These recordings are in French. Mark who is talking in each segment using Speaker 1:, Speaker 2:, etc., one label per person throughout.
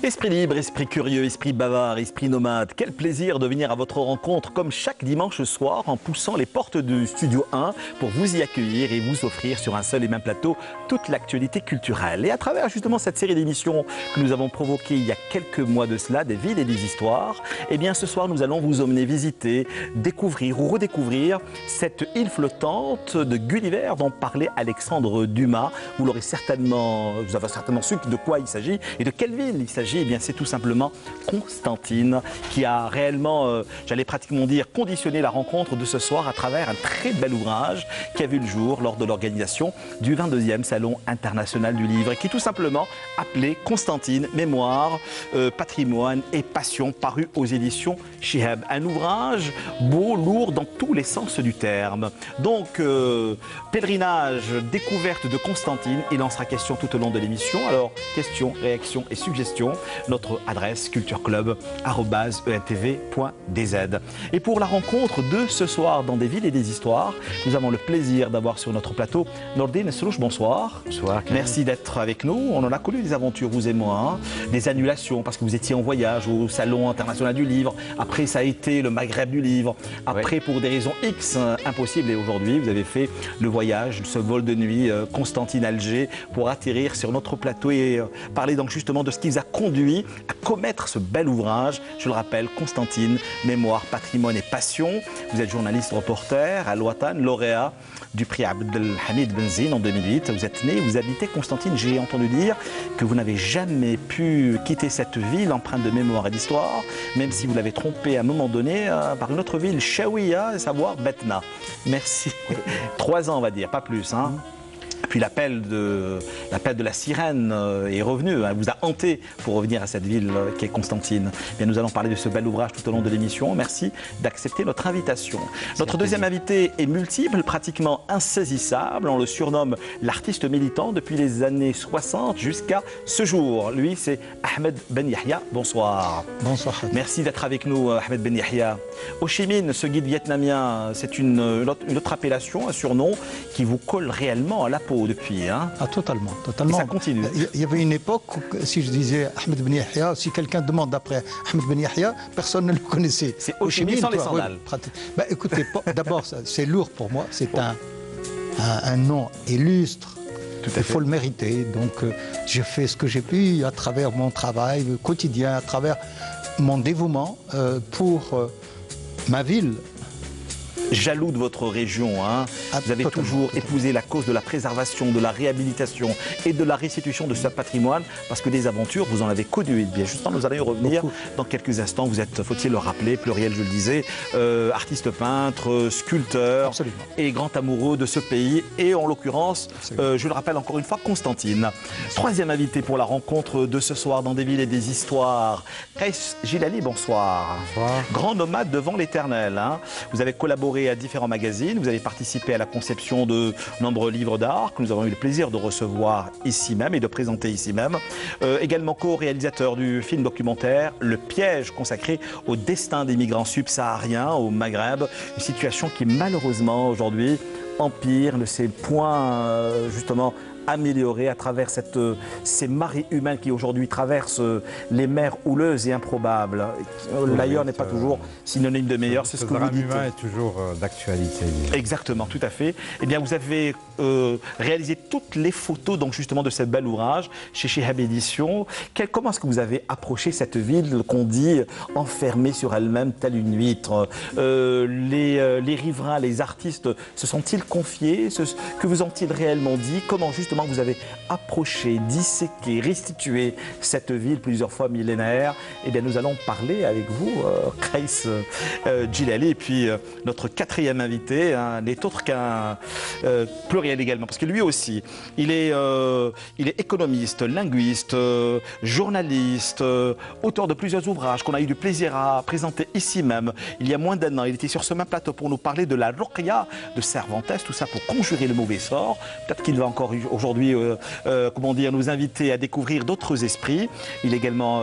Speaker 1: Esprit libre, esprit curieux, esprit bavard, esprit nomade, quel plaisir de venir à votre rencontre comme chaque dimanche soir en poussant les portes du Studio 1 pour vous y accueillir et vous offrir sur un seul et même plateau toute l'actualité culturelle. Et à travers justement cette série d'émissions que nous avons provoquée il y a quelques mois de cela, des villes et des histoires, eh bien ce soir nous allons vous emmener visiter, découvrir ou redécouvrir cette île flottante de Gulliver dont parlait Alexandre Dumas. Vous avez certainement su de quoi il s'agit et de quelle ville il s'agit. Eh bien c'est tout simplement Constantine qui a réellement, j'allais pratiquement dire, conditionné la rencontre de ce soir à travers un très bel ouvrage qui a vu le jour lors de l'organisation du 22e Salon international du livre et qui est tout simplement appelé Constantine, mémoire, patrimoine et passion, paru aux éditions Chihab. Un ouvrage beau, lourd dans tous les sens du terme. Donc, pèlerinage, découverte de Constantine, il en sera question tout au long de l'émission. Alors, questions, réactions et suggestions, notre adresse cultureclub@entv.dz. Et pour la rencontre de ce soir dans des villes et des histoires, nous avons le plaisir d'avoir sur notre plateau Nordine Srouch, bonsoir.
Speaker 2: Bonsoir.
Speaker 1: Merci d'être avec nous. On en a connu des aventures, vous et moi, hein. Des annulations parce que vous étiez en voyage au Salon international du livre. Après, ça a été le Maghreb du livre. Après, pour des raisons X impossibles. Et aujourd'hui, vous avez fait le voyage, ce vol de nuit Constantine-Alger pour atterrir sur notre plateau et parler donc justement de ce qui vous a conduit à commettre ce bel ouvrage. Je le rappelle, Constantine, mémoire, patrimoine et passion. Vous êtes journaliste reporter à l'Ouatan, lauréat du prix Abdelhamid Benzine en 2008. Vous êtes né, vous habitez Constantine. J'ai entendu dire que vous n'avez jamais pu quitter cette ville empreinte de mémoire et d'histoire, même si vous l'avez trompé à un moment donné par une autre ville, Chaouia, à savoir Betna. Merci. 3 ans, on va dire, pas plus, hein. Puis l'appel de la sirène est revenu, hein, vous a hanté pour revenir à cette ville qui est Constantine. Bien, nous allons parler de ce bel ouvrage tout au long de l'émission. Merci d'accepter notre invitation. Notre deuxième invité est multiple, pratiquement insaisissable. On le surnomme l'artiste militant depuis les années 60 jusqu'à ce jour. Lui, c'est Ahmed Ben Yahya. Bonsoir.
Speaker 2: Bonsoir.
Speaker 1: Merci d'être avec nous, Ahmed Ben Yahya. Ho Chi Minh, ce guide vietnamien, c'est une autre appellation, un surnom qui vous colle réellement à la peau depuis, hein?
Speaker 2: Ah, totalement, totalement.
Speaker 1: Et ça continue.
Speaker 2: Il y avait une époque où, si je disais Ahmed Ben Yahya, si quelqu'un demande après Ahmed Ben Yahya, personne ne le connaissait.
Speaker 1: C'est Ho Chi Minh sans les sandales.
Speaker 2: Oui, écoutez, d'abord, c'est lourd pour moi. C'est un nom illustre. Il faut le mériter. Donc, j'ai fait ce que j'ai pu à travers mon travail quotidien, à travers mon dévouement pour ma ville.
Speaker 1: Jaloux de votre région, hein. Vous avez toujours épousé la cause de la préservation, de la réhabilitation et de la restitution de ce patrimoine, parce que des aventures, vous en avez connues. Et bien justement, nous allons y revenir dans quelques instants. Vous êtes, faut-il le rappeler, pluriel, je le disais, artiste peintre, sculpteur.
Speaker 2: Absolument. Et
Speaker 1: grand amoureux de ce pays. Et en l'occurrence, je le rappelle encore une fois, Constantine. Troisième invité pour la rencontre de ce soir dans des villes et des histoires. Kaïs Gilali, bonsoir.
Speaker 2: Bonsoir.
Speaker 1: Grand nomade devant l'éternel, hein. Vous avez collaboré à différents magazines, vous avez participé à la conception de nombreux livres d'art que nous avons eu le plaisir de recevoir ici même et de présenter ici même. Également co-réalisateur du film documentaire Le Piège, consacré au destin des migrants subsahariens au Maghreb, une situation qui malheureusement aujourd'hui empire, ne s'est point justement améliorée à travers ces marées humaines qui aujourd'hui traversent les mers houleuses et improbables. L'ailleurs n'est pas toujours synonyme de meilleur, c'est ce que vous dites.
Speaker 3: Le drame humain est toujours d'actualité.
Speaker 1: Exactement, tout à fait. Eh bien, vous avez réalisé toutes les photos donc justement de ce bel ouvrage chez Chihab Éditions. Comment est-ce que vous avez approché cette ville qu'on dit enfermée sur elle-même telle une huître? Les riverains, les artistes se sont-ils confiés? Que vous ont-ils réellement dit? Comment justement vous avez approché, disséqué, restitué cette ville plusieurs fois millénaire? Eh bien, nous allons parler avec vous, Kaïs Gilali, et puis notre quatrième invité n'est autre qu'un pluriel également, parce que lui aussi, il est économiste, linguiste, journaliste, auteur de plusieurs ouvrages qu'on a eu du plaisir à présenter ici même. Il y a moins d'1 an, il était sur ce même plateau pour nous parler de la Ruqya de Cervantes, tout ça pour conjurer le mauvais sort. Peut-être qu'il va encore aujourd'hui aujourd'hui, comment dire, nous inviter à découvrir d'autres esprits. Il est également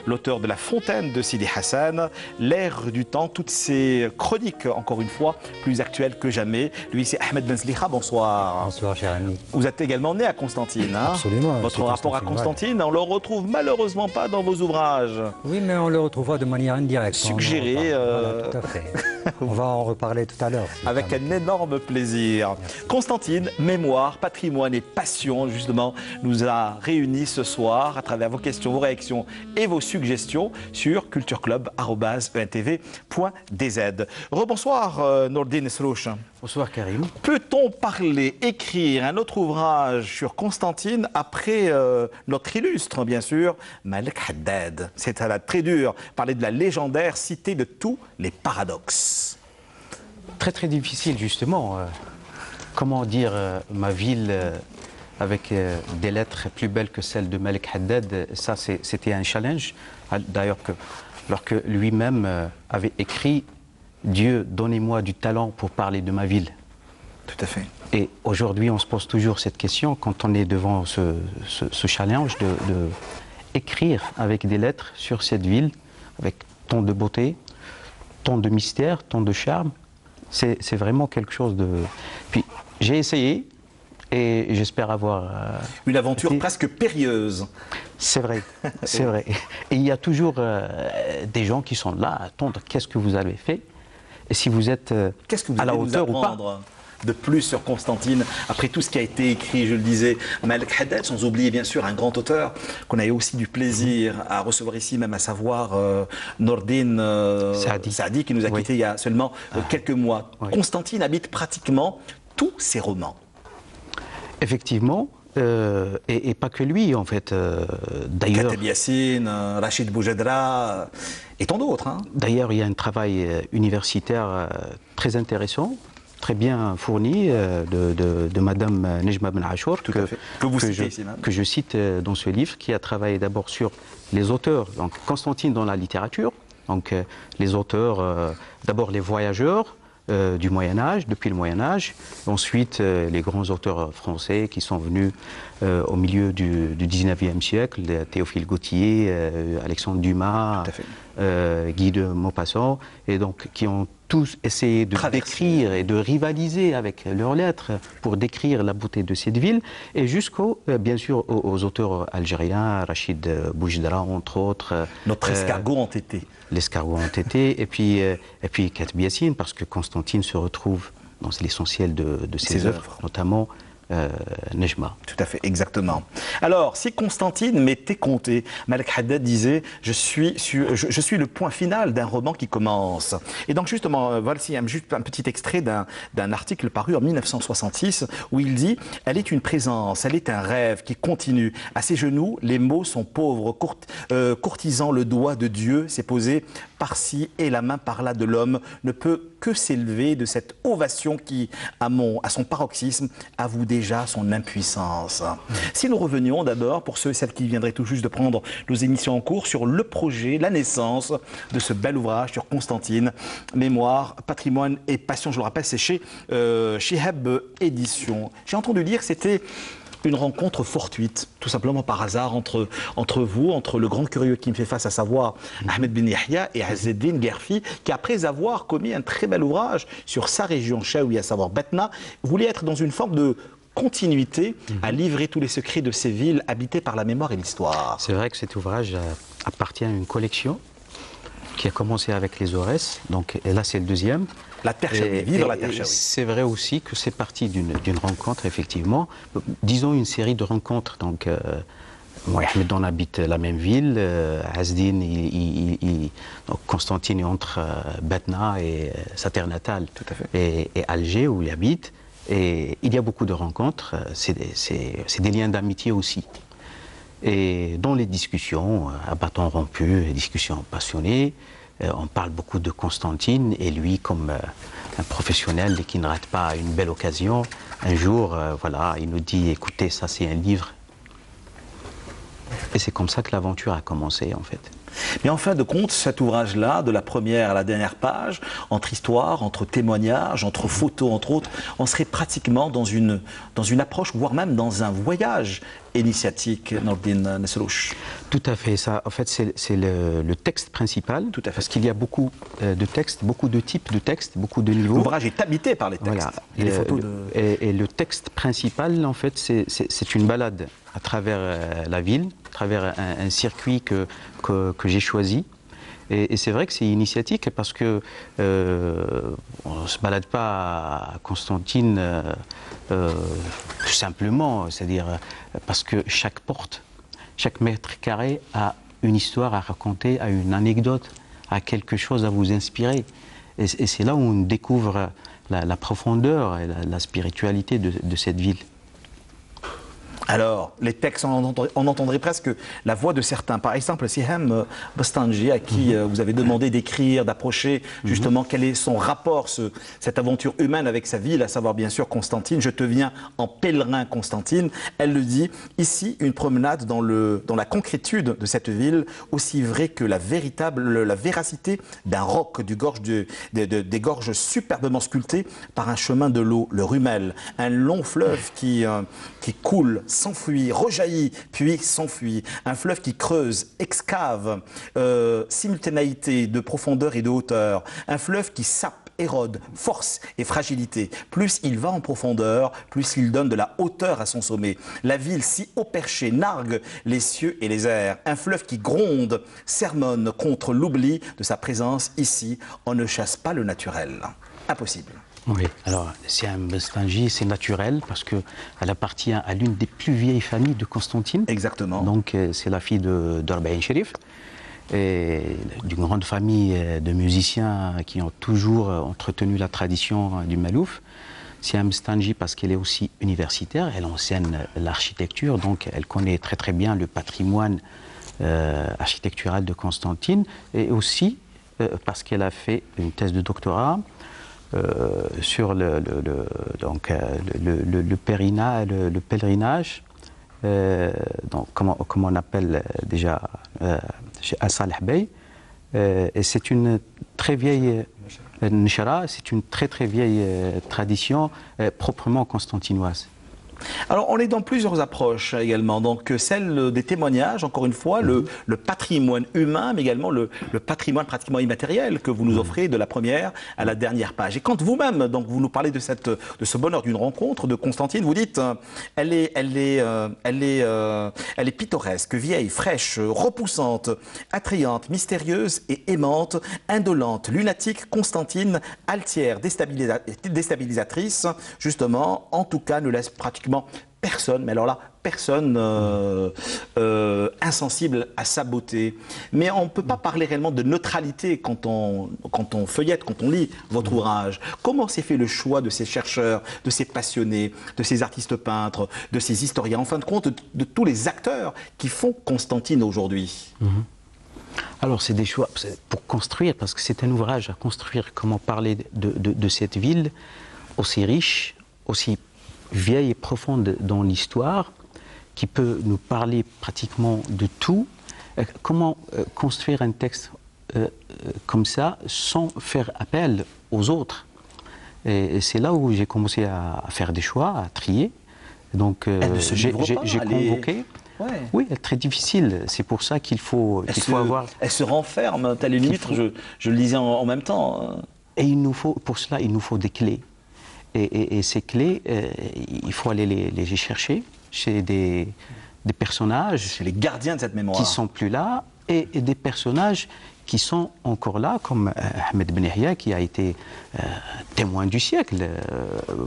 Speaker 1: l'auteur de La Fontaine de Sidi Hassan, L'air du temps, toutes ces chroniques, encore une fois, plus actuelles que jamais. Lui, c'est Ahmed Ben Sliha, bonsoir.
Speaker 4: Bonsoir, cher ami.
Speaker 1: Vous êtes également né à Constantine, hein?
Speaker 4: Absolument.
Speaker 1: Votre rapport à Constantine, on ne le retrouve malheureusement pas dans vos ouvrages.
Speaker 4: Oui, mais on le retrouvera de manière indirecte.
Speaker 1: Suggéré.
Speaker 4: Voilà, tout à fait. On va en reparler tout à l'heure.
Speaker 1: Avec un énorme plaisir.
Speaker 4: Merci.
Speaker 1: Constantine, mémoire, patrimoine et passion, justement, nous a réunis ce soir à travers vos questions, vos réactions et vos suggestions sur cultureclub@entv.dz. Rebonsoir, Nourdine Srouch.
Speaker 5: Bonsoir Karim.
Speaker 1: Peut-on parler, écrire un autre ouvrage sur Constantine après notre illustre, bien sûr, Malek Haddad? C'est très dur, parler de la légendaire cité de tous les paradoxes.
Speaker 5: Très difficile justement. Comment dire ma ville avec des lettres plus belles que celles de Malek Haddad, ça c'était un challenge. D'ailleurs, lorsque lui-même avait écrit « Dieu, donnez-moi du talent pour parler de ma ville ».
Speaker 1: Tout à fait.
Speaker 5: Et aujourd'hui, on se pose toujours cette question quand on est devant ce challenge de écrire avec des lettres sur cette ville, avec tant de beauté, tant de mystère, tant de charme. C'est vraiment quelque chose de... Puis j'ai essayé et j'espère avoir...
Speaker 1: Une aventure presque périlleuse.
Speaker 5: C'est vrai, c'est vrai. Et il y a toujours des gens qui sont là à attendre qu'est-ce que vous avez fait et si vous êtes à la hauteur ou pas.
Speaker 1: De plus sur Constantine, après tout ce qui a été écrit, je le disais, Malek Haddad, sans oublier bien sûr un grand auteur qu'on a eu aussi du plaisir à recevoir ici, même à savoir Nourdine Saadi, qui nous a quittés il y a seulement quelques mois. Oui. Constantine habite pratiquement tous ses romans.
Speaker 5: Effectivement, et pas que lui en fait. D'ailleurs,
Speaker 1: Kateb Yassine, Rachid Boujadra et tant d'autres. Hein.
Speaker 5: D'ailleurs, il y a un travail universitaire très intéressant, très bien fourni de Madame Nejma Ben Achour, que je cite dans ce livre, qui a travaillé d'abord sur les auteurs, donc Constantine dans la littérature, donc les auteurs, d'abord les voyageurs du Moyen-Âge, depuis le Moyen-Âge, ensuite les grands auteurs français qui sont venus au milieu du 19e siècle, Théophile Gautier, Alexandre Dumas, Guy de Maupassant, et donc qui ont tous essayé de décrire et de rivaliser avec leurs lettres pour décrire la beauté de cette ville, et jusqu'aux, bien sûr, aux auteurs algériens, Rachid Boujdara, entre autres.
Speaker 1: Notre escargot entêté.
Speaker 5: L'escargot entêté, et puis Kateb Yassine, parce que Constantine se retrouve dans l'essentiel de ses œuvres, notamment Nejma.
Speaker 1: Tout à fait, exactement. Alors, si Constantine m'était compté, Malek Haddad disait « je suis le point final d'un roman qui commence ». Et donc justement, voici juste un petit extrait d'un article paru en 1966 où il dit « Elle est une présence, elle est un rêve qui continue. À ses genoux, les mots sont pauvres, courtisant le doigt de Dieu s'est posé par-ci et la main par-là de l'homme ne peut que s'élever de cette ovation qui, à son paroxysme, avoue déjà son impuissance. » Si nous revenions d'abord, pour ceux et celles qui viendraient tout juste de prendre nos émissions en cours, sur le projet, la naissance de ce bel ouvrage sur Constantine, mémoire, patrimoine et passion, je le rappelle, c'est chez Shihab Éditions. J'ai entendu dire que c'était une rencontre fortuite, tout simplement par hasard, entre vous, entre le grand curieux qui me fait face, à savoir Ahmed Ben Yahya, et Azzeddine Gerfi, qui après avoir commis un très bel ouvrage sur sa région Chaoui, à savoir Batna, voulait être dans une forme de continuité à livrer tous les secrets de ces villes habitées par la mémoire et l'histoire.
Speaker 5: C'est vrai que cet ouvrage appartient à une collection qui a commencé avec les Aurès, donc, et là c'est le deuxième.
Speaker 1: La terre Chaoui, vivre la terre Chaoui.
Speaker 5: C'est vrai aussi que c'est parti d'une rencontre, effectivement. Disons une série de rencontres. Donc, moi et Ahmed, on habite la même ville. Azedine, donc Constantine est entre Batna et sa terre natale, et Alger, où il habite. Et il y a beaucoup de rencontres. C'est des liens d'amitié aussi. Et dans les discussions, à bâton rompu, les discussions passionnées, on parle beaucoup de Constantine, et lui, comme un professionnel qui ne rate pas une belle occasion, un jour, voilà, il nous dit « Écoutez, ça c'est un livre ». Et c'est comme ça que l'aventure a commencé, en fait.
Speaker 1: Mais en fin de compte, cet ouvrage-là, de la première à la dernière page, entre histoire, entre témoignages, entre photos, entre autres, on serait pratiquement dans une approche, voire même dans un voyage initiatique, Nordine Nesselouche.
Speaker 5: Tout à fait. Ça, en fait, c'est le texte principal. Tout à fait. Parce qu'il y a beaucoup de textes, beaucoup de types de texes, beaucoup de niveaux.
Speaker 1: L'ouvrage est habité par les textes.
Speaker 5: Voilà.
Speaker 1: Et les photos
Speaker 5: et le texte principal, en fait, c'est une balade à travers la ville, à travers un circuit que j'ai choisi. Et c'est vrai que c'est initiatique parce que on ne se balade pas à Constantine tout simplement, c'est-à-dire parce que chaque porte, chaque mètre carré a une histoire à raconter, a une anecdote, a quelque chose à vous inspirer. Et c'est là où on découvre la profondeur et la spiritualité de cette ville.
Speaker 1: Alors, les textes, on entendrait presque la voix de certains. Par exemple, Siham Bostanji, à qui vous avez demandé d'écrire, d'approcher justement quel est son rapport, cette aventure humaine avec sa ville, à savoir bien sûr Constantine. Je te viens en pèlerin Constantine. Elle le dit, ici, une promenade dans la concrétude de cette ville, aussi vraie que la véracité d'un roc des gorges superbement sculptées par un chemin de l'eau, le Rumel, un long fleuve qui coule, s'enfuit, rejaillit, puis s'enfuit. Un fleuve qui creuse, excave, simultanéité de profondeur et de hauteur. Un fleuve qui sape, érode, force et fragilité. Plus il va en profondeur, plus il donne de la hauteur à son sommet. La ville si haut perchée nargue les cieux et les airs. Un fleuve qui gronde, sermonne contre l'oubli de sa présence ici. On ne chasse pas le naturel. Impossible.
Speaker 5: Oui, alors Siham Bostanji, c'est naturel parce qu'elle appartient à l'une des plus vieilles familles de Constantine.
Speaker 1: Exactement.
Speaker 5: Donc c'est la fille de Rabbaïn Sherif, d'une grande famille de musiciens qui ont toujours entretenu la tradition du Malouf. Siham Bostanji parce qu'elle est aussi universitaire, elle enseigne l'architecture, donc elle connaît très très bien le patrimoine architectural de Constantine, et aussi parce qu'elle a fait une thèse de doctorat sur le pèlerinage, donc comment on appelle déjà à Saleh Bey, et c'est une très vieille Nchara, c'est une très très vieille tradition proprement constantinoise.
Speaker 1: Alors, on est dans plusieurs approches également. Donc, celle des témoignages, encore une fois, le patrimoine humain, mais également le patrimoine pratiquement immatériel que vous nous offrez de la première à la dernière page. Et quand vous-même, donc, vous nous parlez de ce bonheur d'une rencontre de Constantine, vous dites, elle est pittoresque, vieille, fraîche, repoussante, attrayante, mystérieuse et aimante, indolente, lunatique, Constantine, altière, déstabilisatrice, justement, en tout cas, ne laisse pratiquement personne, mais alors là, personne insensible à sa beauté. Mais on ne peut pas parler réellement de neutralité quand on feuillette, quand on lit votre ouvrage. Comment s'est fait le choix de ces chercheurs, de ces passionnés, de ces artistes peintres, de ces historiens, en fin de compte, de tous les acteurs qui font Constantine aujourd'hui?
Speaker 5: Alors, c'est des choix pour construire, parce que c'est un ouvrage à construire. Comment parler de cette ville aussi riche, aussi vieille et profonde dans l'histoire, qui peut nous parler pratiquement de tout. Comment construire un texte comme ça sans faire appel aux autres? Et c'est là où j'ai commencé à faire des choix, à trier. Donc j'ai convoqué.
Speaker 1: Ouais.
Speaker 5: Oui, elle est très difficile. C'est pour ça qu'il faut avoir.
Speaker 1: Elle se renferme, telle limite. Je le lisais en même temps.
Speaker 5: Et pour cela, il nous faut des clés. Et ces clés, il faut aller les chercher chez des personnages.
Speaker 1: Chez les gardiens de cette mémoire.
Speaker 5: Qui ne sont plus là, et des personnages qui sont encore là, comme Ahmed Ben Yahya, qui a été témoin du siècle.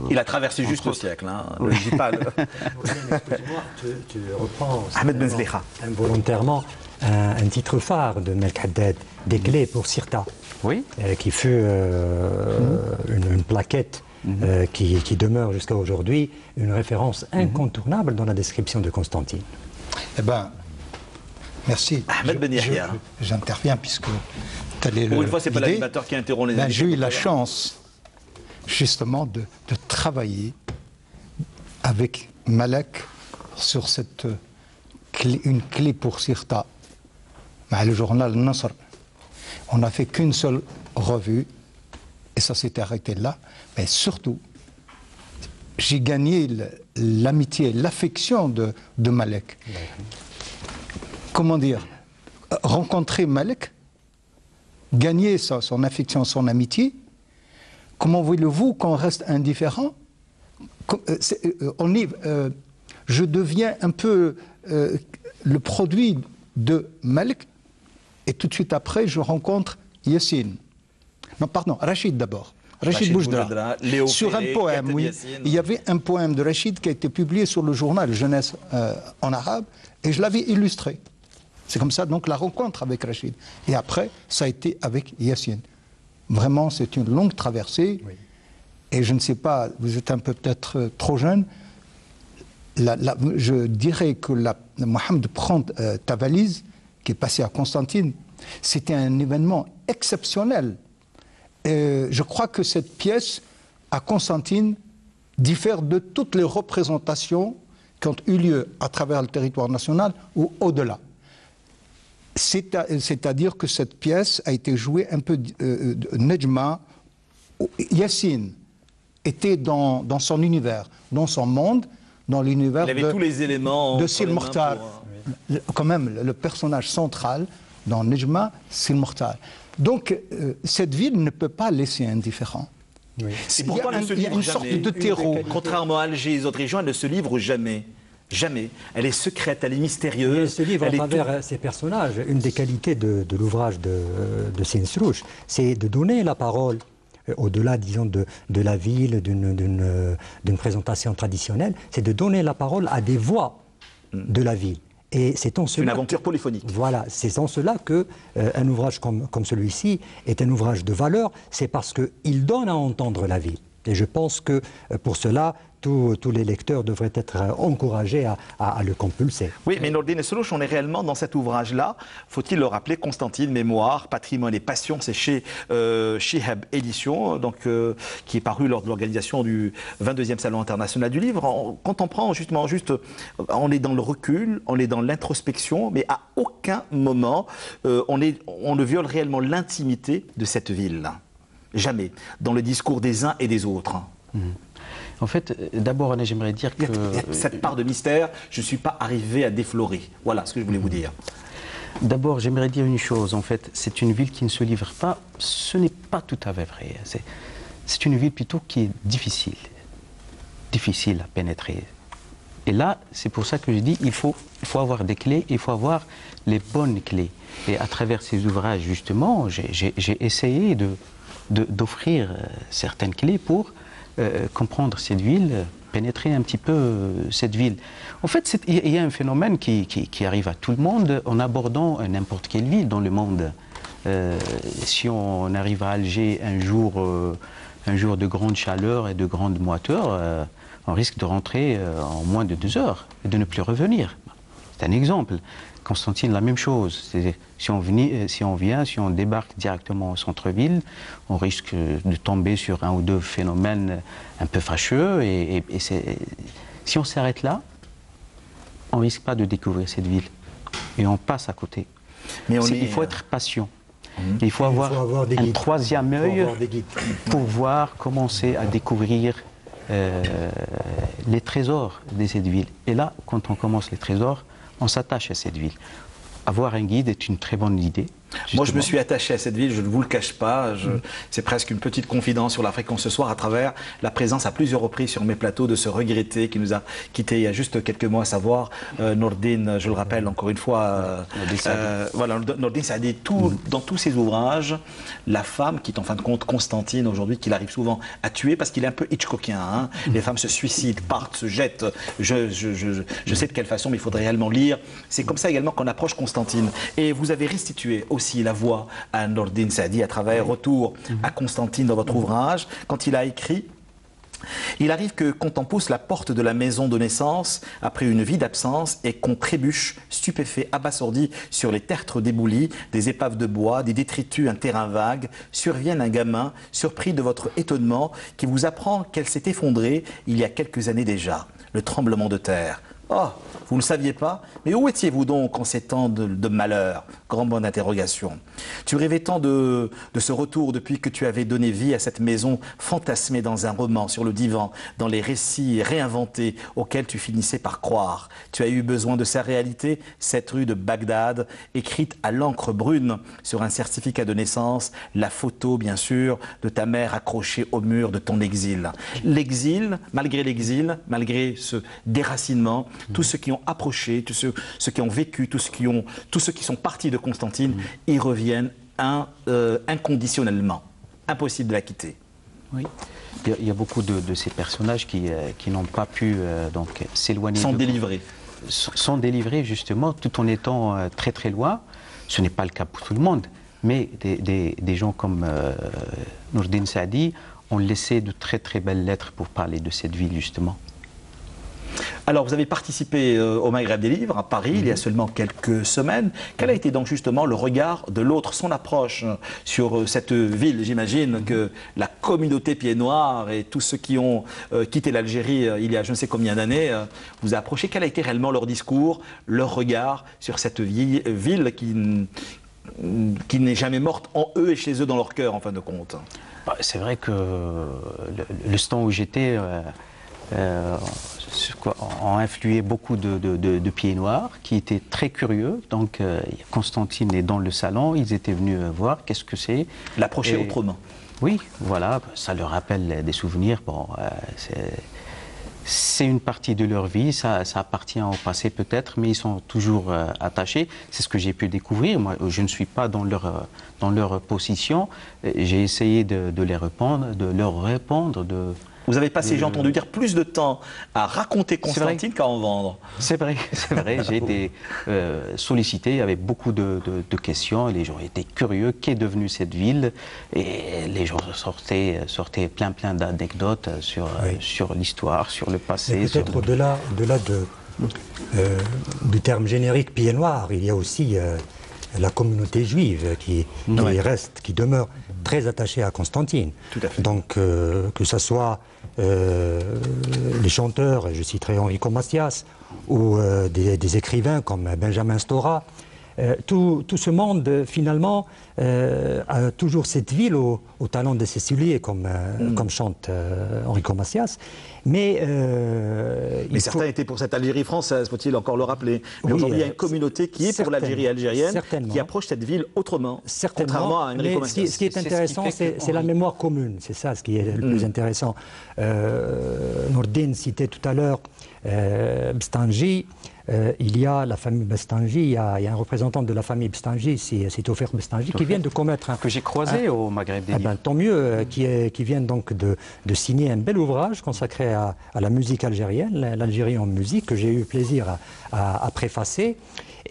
Speaker 1: Il a traversé juste le siècle, hein, le digital.
Speaker 4: Excuse-moi, tu reprends
Speaker 1: Ahmed Ben Zleha
Speaker 4: involontairement un titre phare de Melk Haddad, Des clés pour Sirta,
Speaker 5: oui.
Speaker 4: Qui fut une plaquette qui demeure jusqu'à aujourd'hui une référence incontournable dans la description de Constantine.
Speaker 2: Eh bien, merci.
Speaker 1: Ahmed Ben Yahya.
Speaker 2: J'interviens puisque tel est
Speaker 1: Pour une fois, ce n'est pas l'animateur qui interrompt les
Speaker 2: J'ai eu la chance, justement, de travailler avec Malek sur une clé pour Sirta. le journal Nasr. On n'a fait qu'une seule revue, et ça s'était arrêté là. Mais surtout, j'ai gagné l'amitié, l'affection de Malek. Comment dire? Rencontrer Malek, gagner son affection, son amitié, comment voulez-vous qu'on reste indifférent? Je deviens un peu le produit de Malek, et tout de suite après, je rencontre Yassine. Non, pardon, Rachid d'abord. Rachid Boujdra. Sur un poème, oui. Il y avait un poème de Rachid qui a été publié sur le journal Jeunesse en arabe, et je l'avais illustré. C'est comme ça, donc, la rencontre avec Rachid. Et après, ça a été avec Yassine. Vraiment, c'est une longue traversée. Oui. Et je ne sais pas, vous êtes un peu peut-être trop jeune. Je dirais que Mohamed prend ta valise, qui est passée à Constantine, c'était un événement exceptionnel. Je crois que cette pièce, à Constantine, diffère de toutes les représentations qui ont eu lieu à travers le territoire national ou au-delà. C'est-à-dire que cette pièce a été jouée un peu Nejma. Yassine était dans son univers, dans son monde, dans l'univers
Speaker 1: tous les éléments
Speaker 2: de Sil Mokhtar. Quand même, le personnage central dans Nejma, Sil Mokhtar. Donc, cette ville ne peut pas laisser indifférent.
Speaker 1: Oui. Il y a une sorte de terreau. Contrairement à Alger et les autres régions, elle ne se livre jamais. Jamais. Elle est secrète, elle est mystérieuse.
Speaker 4: Elle se livre à travers ses personnages. Une des qualités de l'ouvrage de Sinsrouch, c'est de donner la parole, au-delà, disons, de la ville, d'une présentation traditionnelle, c'est de donner la parole à des voix de la ville. Et c'est en cela
Speaker 1: une aventure polyphonique.
Speaker 4: Voilà, c'est en cela qu'un ouvrage comme celui-ci est un ouvrage de valeur, c'est parce qu'il donne à entendre la ville. Et je pense que pour cela, tous les lecteurs devraient être encouragés à le compulser.
Speaker 1: Oui, mais Nordine Esrouch, on est réellement dans cet ouvrage-là. Faut-il le rappeler, Constantine, Mémoire, Patrimoine et Passion, c'est chez Shihab Édition, donc, qui est paru lors de l'organisation du 22e Salon international du livre. Quand on prend justement, on est dans le recul, on est dans l'introspection, mais à aucun moment on ne viole réellement l'intimité de cette ville. Jamais. Dans le discours des uns et des autres.
Speaker 5: En fait, d'abord, j'aimerais dire que...
Speaker 1: Il y a cette part de mystère, je ne suis pas arrivé à déflorer. Voilà ce que je voulais vous dire.
Speaker 5: D'abord, j'aimerais dire une chose. En fait, c'est une ville qui ne se livre pas. Ce n'est pas tout à fait vrai. C'est une ville plutôt qui est difficile. Difficile à pénétrer. Et là, c'est pour ça que je dis il faut avoir des clés, il faut avoir les bonnes clés. Et à travers ces ouvrages, justement, j'ai essayé d'offrir certaines clés pour comprendre cette ville, pénétrer un petit peu cette ville. En fait, il y a un phénomène qui arrive à tout le monde en abordant n'importe quelle ville dans le monde. Si on arrive à Alger un jour de grande chaleur et de grande moiteur, on risque de rentrer en moins de 2 heures et de ne plus revenir. C'est un exemple. Constantine, la même chose. Si on débarque directement au centre-ville, on risque de tomber sur un ou deux phénomènes un peu fâcheux. Et si on s'arrête là, on ne risque pas de découvrir cette ville. Et on passe à côté. Mais il faut être patient. Il faut avoir un troisième œil pour pouvoir commencer à découvrir les trésors de cette ville. Et là, quand on commence les trésors, on s'attache à cette ville. Avoir un guide est une très bonne idée. Justement.
Speaker 1: Moi, je me suis attaché à cette ville, je ne vous le cache pas. C'est presque une petite confidence sur la fréquence ce soir à travers la présence à plusieurs reprises sur mes plateaux de ce regretté qui nous a quittés il y a juste quelques mois, à savoir Nordine, je le rappelle encore une fois. Voilà, Nordine Saadi, dans tous ses ouvrages, la femme qui est en fin de compte Constantine aujourd'hui, qu'il arrive souvent à tuer parce qu'il est un peu Hitchcockien. Hein. Les femmes se suicident, partent, se jettent. Je sais de quelle façon, mais il faudrait réellement lire. C'est comme ça également qu'on approche Constantine. Et vous avez restitué aussi la voix à Nordine Saadi à travers Retour à Constantine dans votre ouvrage, quand il a écrit « Il arrive que quand on pousse la porte de la maison de naissance après une vie d'absence et qu'on trébuche, stupéfait, abasourdi sur les tertres déboulis, des épaves de bois, des détritus, un terrain vague, survienne un gamin, surpris de votre étonnement, qui vous apprend qu'elle s'est effondrée il y a quelques années déjà. Le tremblement de terre. Oh, vous ne le saviez pas? Mais où étiez-vous donc en ces temps de malheur? Grand point d'interrogation. Tu rêvais tant de ce retour depuis que tu avais donné vie à cette maison fantasmée dans un roman, sur le divan, dans les récits réinventés auxquels tu finissais par croire. Tu as eu besoin de sa réalité, cette rue de Bagdad, écrite à l'encre brune sur un certificat de naissance, la photo bien sûr de ta mère accrochée au mur de ton exil. L'exil, malgré ce déracinement, tous ceux qui ont approché, tous ceux qui ont vécu, tous ceux qui sont partis de Constantine, y reviennent inconditionnellement. Impossible de la quitter.
Speaker 5: Oui. Il y a beaucoup de ces personnages qui n'ont pas pu donc s'éloigner. Sont délivrés justement, tout en étant très très loin. Ce n'est pas le cas pour tout le monde, mais des gens comme Nourdine Saadi ont laissé de très très belles lettres pour parler de cette ville justement.
Speaker 1: Alors, vous avez participé au Maghreb des livres à Paris il y a seulement quelques semaines. Quel a été donc justement le regard de l'autre, son approche sur cette ville? J'imagine que la communauté pieds noirs et tous ceux qui ont quitté l'Algérie il y a je ne sais combien d'années vous a approché. Quel a été réellement leur discours, leur regard sur cette ville qui n'est jamais morte en eux et chez eux dans leur cœur en fin de compte?
Speaker 5: C'est vrai que le stand où j'étais ont influé beaucoup de pieds noirs qui étaient très curieux. Donc Constantine est dans le salon, ils étaient venus voir qu'est-ce que c'est.
Speaker 1: L'approcher autrement.
Speaker 5: Oui, voilà, ça leur rappelle des souvenirs. Bon, c'est une partie de leur vie, ça appartient au passé peut-être, mais ils sont toujours attachés. C'est ce que j'ai pu découvrir. Moi, je ne suis pas dans leur position. J'ai essayé de leur répondre.
Speaker 1: Vous avez passé, j'ai entendu dire, plus de temps à raconter Constantine qu'à en vendre.
Speaker 5: C'est vrai, c'est vrai. J'ai été sollicité, il y avait beaucoup de questions, les gens étaient curieux, qu'est devenue cette ville? Et les gens sortaient plein d'anecdotes sur l'histoire, sur le passé.
Speaker 4: Peut-être au-delà du terme générique pieds noirs, il y a aussi la communauté juive qui demeure très attachée à Constantine.
Speaker 1: Tout à fait.
Speaker 4: Donc que ce soit les chanteurs, je citerai Enrico Macias, ou des écrivains comme Benjamin Stora, tout ce monde finalement a toujours cette ville au talent de Cécilier comme chante Enrico Macias. Mais
Speaker 1: certains étaient pour cette Algérie française, faut-il encore le rappeler. Mais aujourd'hui, il y a une communauté qui est pour l'Algérie algérienne, qui approche cette ville autrement, contrairement à Enrico Macias.
Speaker 4: Ce qui est intéressant, c'est la mémoire commune. C'est ça ce qui est le plus intéressant. Nourdine citait tout à l'heure Bestanji. Il y a la famille Bestanji, il y a un représentant de la famille Bestanji, c'est Ofer Bestanji, qui vient de commettre
Speaker 5: que j'ai croisé au Maghreb des livres.
Speaker 4: Tant mieux, qui vient donc de signer un bel ouvrage consacré à la musique algérienne, l'Algérie en musique, que j'ai eu plaisir à préfacer.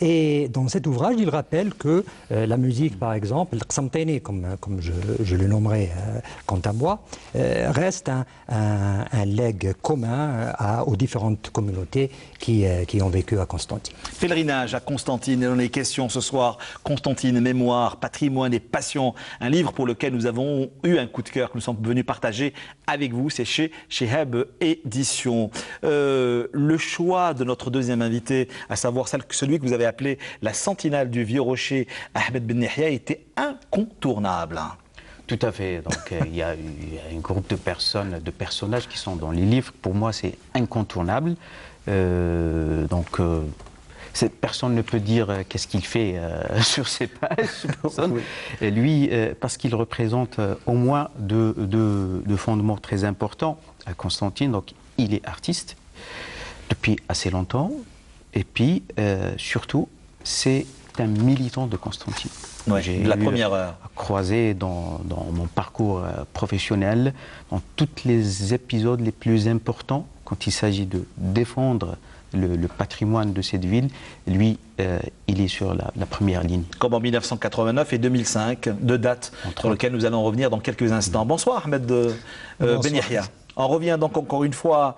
Speaker 4: Et dans cet ouvrage, il rappelle que la musique, par exemple, le Qsamteni, comme je le nommerai quant à moi, reste un legs commun aux différentes communautés qui ont vécu à Constantine.
Speaker 1: Pèlerinage à Constantine, et on est question ce soir, Constantine, mémoire, patrimoine et passion, un livre pour lequel nous avons eu un coup de cœur que nous sommes venus partager avec vous, c'est chez Heb Éditions. Le choix de notre deuxième invité, à savoir celui que vous avez appelé la sentinelle du Vieux Rocher, Ahmed Ben Yahia, était incontournable.
Speaker 5: Tout à fait. Donc il y a un groupe de personnages qui sont dans les livres. Pour moi, c'est incontournable. Personne ne peut dire qu'est-ce qu'il fait sur ces pages. Oui. Et lui, parce qu'il représente au moins deux fondements très importants à Constantine. Donc, il est artiste depuis assez longtemps. Et puis, surtout, c'est un militant de Constantine.
Speaker 1: Ouais, de la première heure.
Speaker 5: Croisé dans mon parcours professionnel, dans tous les épisodes les plus importants, quand il s'agit de défendre le patrimoine de cette ville, lui, il est sur la première ligne.
Speaker 1: Comme en 1989 et 2005, deux dates sur lesquelles nous allons revenir dans quelques instants. Bonsoir Ahmed Ben Yahia. On revient donc encore une fois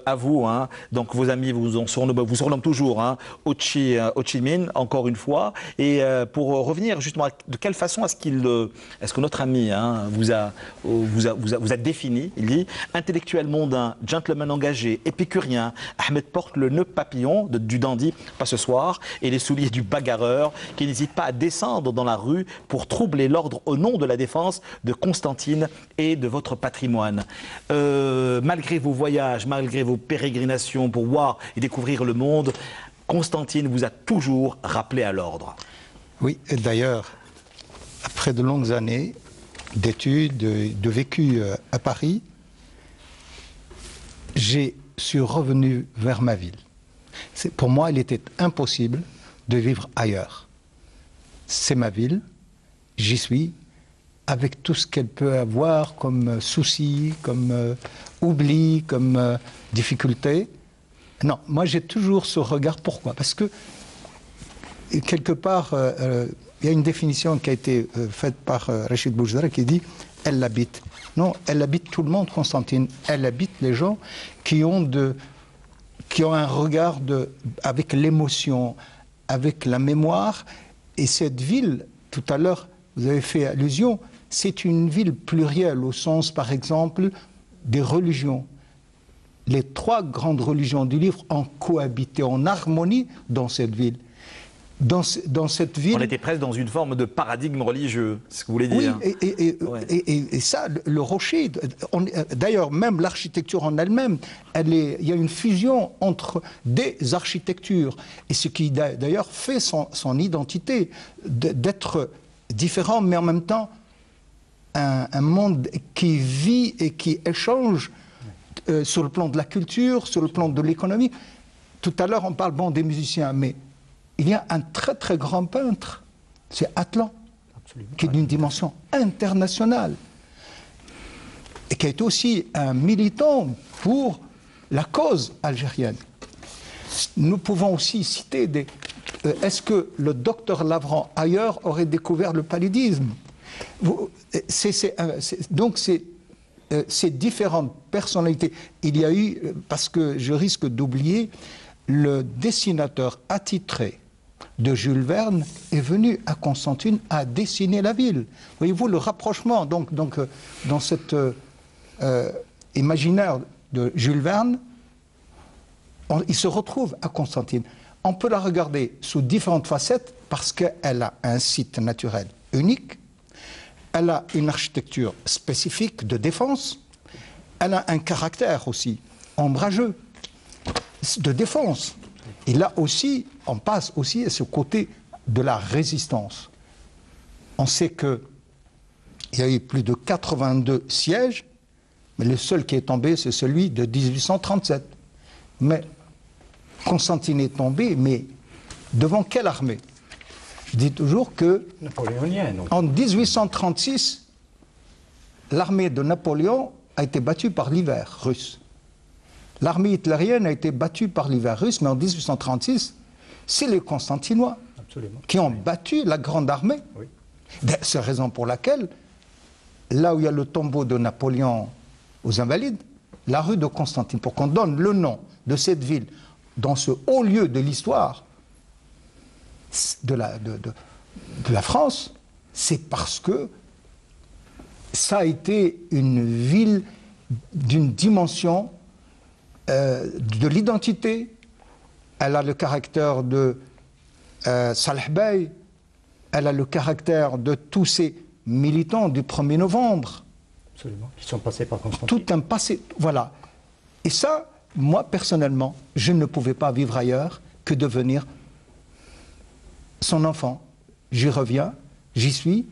Speaker 1: à vous. Hein. Donc vos amis vous surnomment toujours hein, Ho Chi Minh, encore une fois. Et pour revenir justement, de quelle façon est-ce que notre ami hein, vous a défini? Il dit intellectuel mondain, gentleman engagé, épicurien. Ahmed porte le nœud papillon du dandy, pas ce soir, et les souliers du bagarreur, qui n'hésite pas à descendre dans la rue pour troubler l'ordre au nom de la défense de Constantine et de votre patrimoine. Malgré vos voyages, malgré vos pérégrinations pour voir et découvrir le monde, Constantine vous a toujours rappelé à l'ordre.
Speaker 2: Oui, et d'ailleurs, après de longues années d'études, de vécu à Paris, je suis revenu vers ma ville. Pour moi, il était impossible de vivre ailleurs. C'est ma ville, j'y suis, avec tout ce qu'elle peut avoir comme soucis, comme oubli, comme difficulté. Non, moi j'ai toujours ce regard. Pourquoi? Parce que, quelque part, il y a une définition qui a été faite par Rachid Boujdara qui dit « elle l'habite ». Non, elle habite tout le monde, Constantine. Elle habite les gens qui ont un regard avec l'émotion, avec la mémoire. Et cette ville, tout à l'heure, vous avez fait allusion, c'est une ville plurielle au sens, par exemple, des religions. Les 3 grandes religions du livre ont cohabité en harmonie dans cette ville. Dans cette ville...
Speaker 1: On était presque dans une forme de paradigme religieux, c'est ce que vous voulez dire.
Speaker 2: Oui, et ça, le rocher, d'ailleurs, même l'architecture en elle-même, il y a une fusion entre des architectures. Et ce qui, d'ailleurs, fait son identité, d'être différent, mais en même temps, un monde qui vit et qui échange sur le plan de la culture, sur le plan de l'économie. Tout à l'heure, on parle des musiciens, mais il y a un très très grand peintre, c'est Atlan, qui est d'une dimension internationale et qui a été aussi un militant pour la cause algérienne. Nous pouvons aussi citer est-ce que le docteur Lavran, ailleurs, aurait découvert le paludisme? Donc ces différentes personnalités. Il y a eu, parce que je risque d'oublier, le dessinateur attitré de Jules Verne est venu à Constantine à dessiner la ville. Voyez-vous le rapprochement donc dans cet imaginaire de Jules Verne, il se retrouve à Constantine. On peut la regarder sous différentes facettes parce qu'elle a un site naturel unique, elle a une architecture spécifique de défense, elle a un caractère aussi ombrageux de défense. Et là aussi, on passe aussi à ce côté de la résistance. On sait qu'il y a eu plus de 82 sièges, mais le seul qui est tombé, c'est celui de 1837. Mais Constantine est tombé, mais devant quelle armée? Je dis toujours que en 1836, l'armée de Napoléon a été battue par l'hiver russe. L'armée hitlérienne a été battue par l'hiver russe, mais en 1836, c'est les Constantinois qui ont battu la grande armée. Oui. C'est la raison pour laquelle, là où il y a le tombeau de Napoléon aux Invalides, la rue de Constantine, pour qu'on donne le nom de cette ville dans ce haut lieu de l'histoire de la France, c'est parce que ça a été une ville d'une dimension de l'identité. Elle a le caractère de Salah Bey, elle a le caractère de tous ces militants du 1er novembre.
Speaker 4: Absolument, qui sont passés par Constantine.
Speaker 2: Tout un passé, voilà. Et ça, moi, personnellement, je ne pouvais pas vivre ailleurs que devenir son enfant. J'y reviens, j'y suis.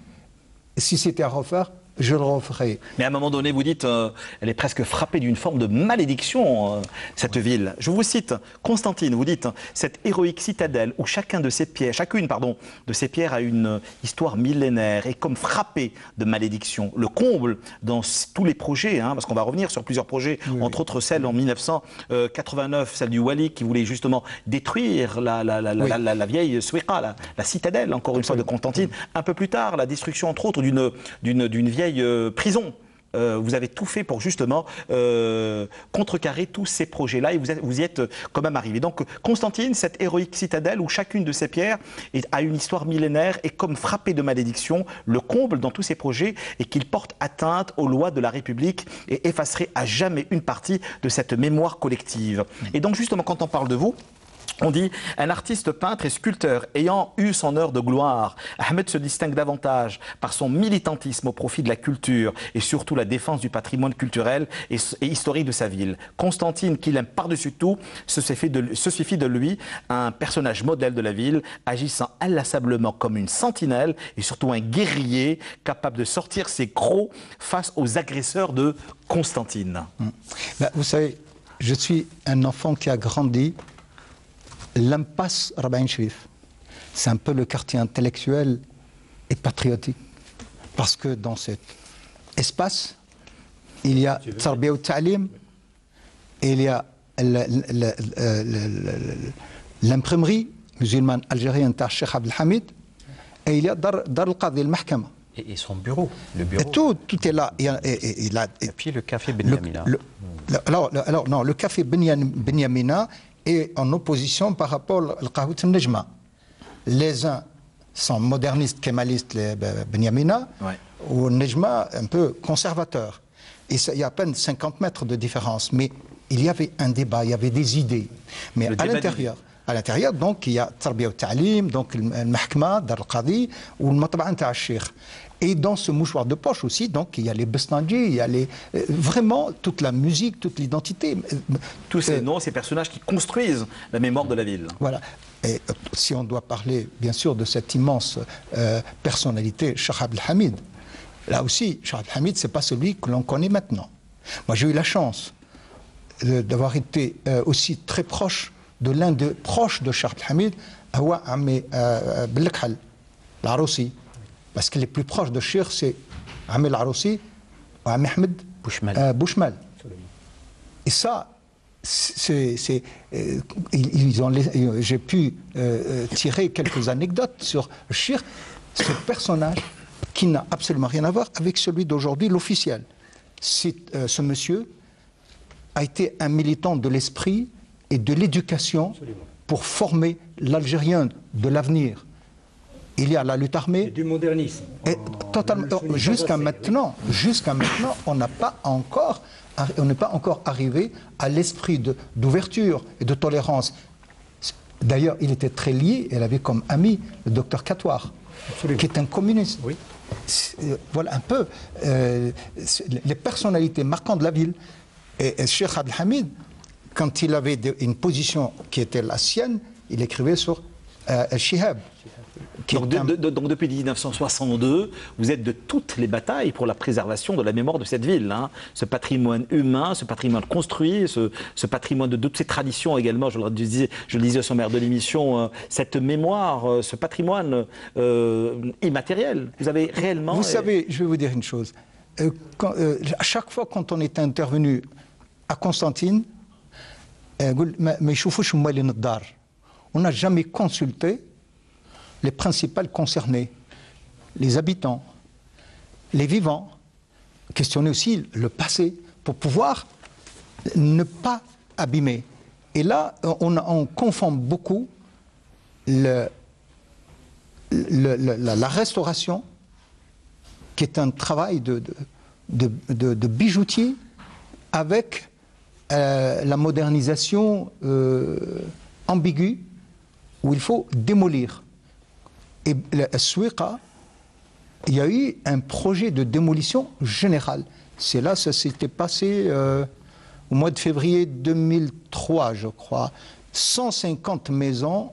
Speaker 2: Si c'était à refaire, je le referai.
Speaker 1: Mais à un moment donné, vous dites, elle est presque frappée d'une forme de malédiction, cette ville. Je vous cite, Constantine, vous dites, cette héroïque citadelle où chacune de ses pierres a une histoire millénaire et comme frappée de malédiction. Le comble dans tous les projets, parce qu'on va revenir sur plusieurs projets, entre autres celle en 1989, celle du Wali qui voulait justement détruire la vieille Souiqa, la citadelle, encore une fois, de Constantine. Un peu plus tard, la destruction, entre autres, d'une vieille prison vous avez tout fait pour justement contrecarrer tous ces projets-là et vous y êtes quand même arrivé. Donc Constantine, cette héroïque citadelle où chacune de ces pierres a une histoire millénaire et comme frappée de malédiction, le comble dans tous ces projets et qu'il porte atteinte aux lois de la République et effacerait à jamais une partie de cette mémoire collective. Et donc justement quand on parle de vous, on dit un artiste peintre et sculpteur ayant eu son heure de gloire. Ahmed se distingue davantage par son militantisme au profit de la culture et surtout la défense du patrimoine culturel et historique de sa ville. Constantine, qu'il aime par-dessus tout, se suffit de lui un personnage modèle de la ville, agissant inlassablement comme une sentinelle et surtout un guerrier capable de sortir ses crocs face aux agresseurs de Constantine.
Speaker 2: Ben, vous savez, je suis un enfant qui a grandi l'impasse Raba'in Sherif. C'est un peu le quartier intellectuel et patriotique. Parce que dans cet espace, il y a Tarbiya ou Ta'lim, il y a l'imprimerie musulmane algérienne de Cheikh Abdel Hamid, et il y a Dar al-Qadi, le Mahkama.
Speaker 5: Et son bureau. Le bureau.
Speaker 2: Tout est là.
Speaker 5: Et puis le café Benyamina.
Speaker 2: Alors, non, le café Benyamina est en opposition par rapport au Qahwat al-Nejma. Les uns sont modernistes, kémalistes, les Benyamina, ou Nejma un peu conservateurs. Et il y a à peine 50 mètres de différence. Mais il y avait un débat, il y avait des idées. Mais à l'intérieur, donc, il y a Tarbiya ou Ta'lim, donc le Mahkama, Dar al-Qadi, ou le Matba'a nta al-Cheikh. Et dans ce mouchoir de poche aussi, donc, il y a les Bestandji, il y a vraiment toute la musique, toute l'identité.
Speaker 1: Tous ces noms, ces personnages qui construisent la mémoire de la ville.
Speaker 2: Voilà. Et si on doit parler, bien sûr, de cette immense personnalité, Cheikh Abdel Hamid, là aussi, Cheikh Abdel Hamid, ce n'est pas celui que l'on connaît maintenant. Moi, j'ai eu la chance d'avoir été aussi très proche de l'un des proches de Cheikh Abdel Hamid, Awa Amé Bellekhal, l'Aroussi. Parce que les plus proches de Cheikh, c'est Amé l'Aroussi et Amé Ahmed Bouchmal. Et ça, j'ai pu tirer quelques anecdotes sur Cheikh, ce personnage qui n'a absolument rien à voir avec celui d'aujourd'hui, l'officiel. Ce monsieur a été un militant de l'esprit et de l'éducation pour former l'Algérien de l'avenir. Il y a la lutte armée.
Speaker 4: Et du modernisme.
Speaker 2: Jusqu'à maintenant, on n'est pas encore arrivé à l'esprit d'ouverture et de tolérance. D'ailleurs, il était très lié, elle avait comme ami le docteur Katouar, qui est un communiste.
Speaker 4: Oui.
Speaker 2: Voilà un peu les personnalités marquantes de la ville. Et Cheikh Abdel Hamid, quand il avait une position qui était la sienne, il écrivait sur Shihab.
Speaker 1: Donc depuis 1962, vous êtes de toutes les batailles pour la préservation de la mémoire de cette ville. Hein. Ce patrimoine humain, ce patrimoine construit, ce patrimoine de toutes ces traditions également, je le disais au sommaire de l'émission, cette mémoire, ce patrimoine immatériel. Vous avez réellement...
Speaker 2: Vous savez, je vais vous dire une chose. À chaque fois quand on est intervenu à Constantine, on n'a jamais consulté les principales concernés, les habitants, les vivants, questionner aussi le passé pour pouvoir ne pas abîmer. Et là, on confond beaucoup la restauration, qui est un travail de bijoutier, avec la modernisation ambiguë, où il faut démolir. Et à Souiqa, il y a eu un projet de démolition générale. C'est là, ça s'était passé au mois de février 2003, je crois. 150 maisons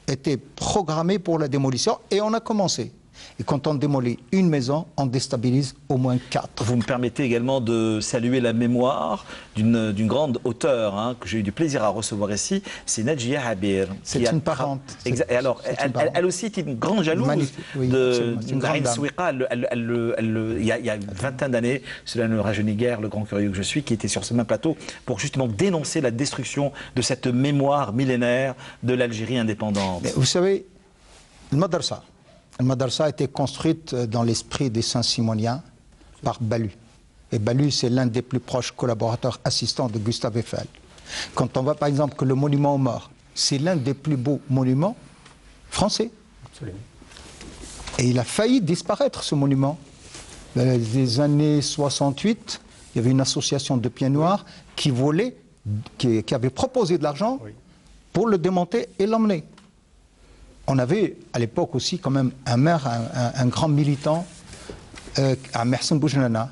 Speaker 2: étaient programmées pour la démolition et on a commencé. Et quand on démolit une maison, on déstabilise au moins 4.
Speaker 1: Vous me permettez également de saluer la mémoire d'une grande auteure que j'ai eu du plaisir à recevoir ici, c'est Nadjia Habir.
Speaker 2: C'est une parente.
Speaker 1: Et alors, elle aussi est une grande jalouse de Aïn Souiqa. Il y a une vingtaine d'années, cela ne rajeunit guère le grand curieux que je suis, qui était sur ce même plateau pour justement dénoncer la destruction de cette mémoire millénaire de l'Algérie indépendante.
Speaker 2: Mais vous savez, le madrasa a été construite dans l'esprit des Saint-Simoniens par Balu. Et Ballus est l'un des plus proches collaborateurs assistants de Gustave Eiffel. Quand on voit par exemple que le monument aux morts, c'est l'un des plus beaux monuments français.
Speaker 4: Absolument.
Speaker 2: Et il a failli disparaître, ce monument. Dans les années 68, il y avait une association de pieds noirs qui voulait, qui avait proposé de l'argent pour le démonter et l'emmener. On avait à l'époque aussi quand même un maire, un grand militant, à Mersin Boujnana.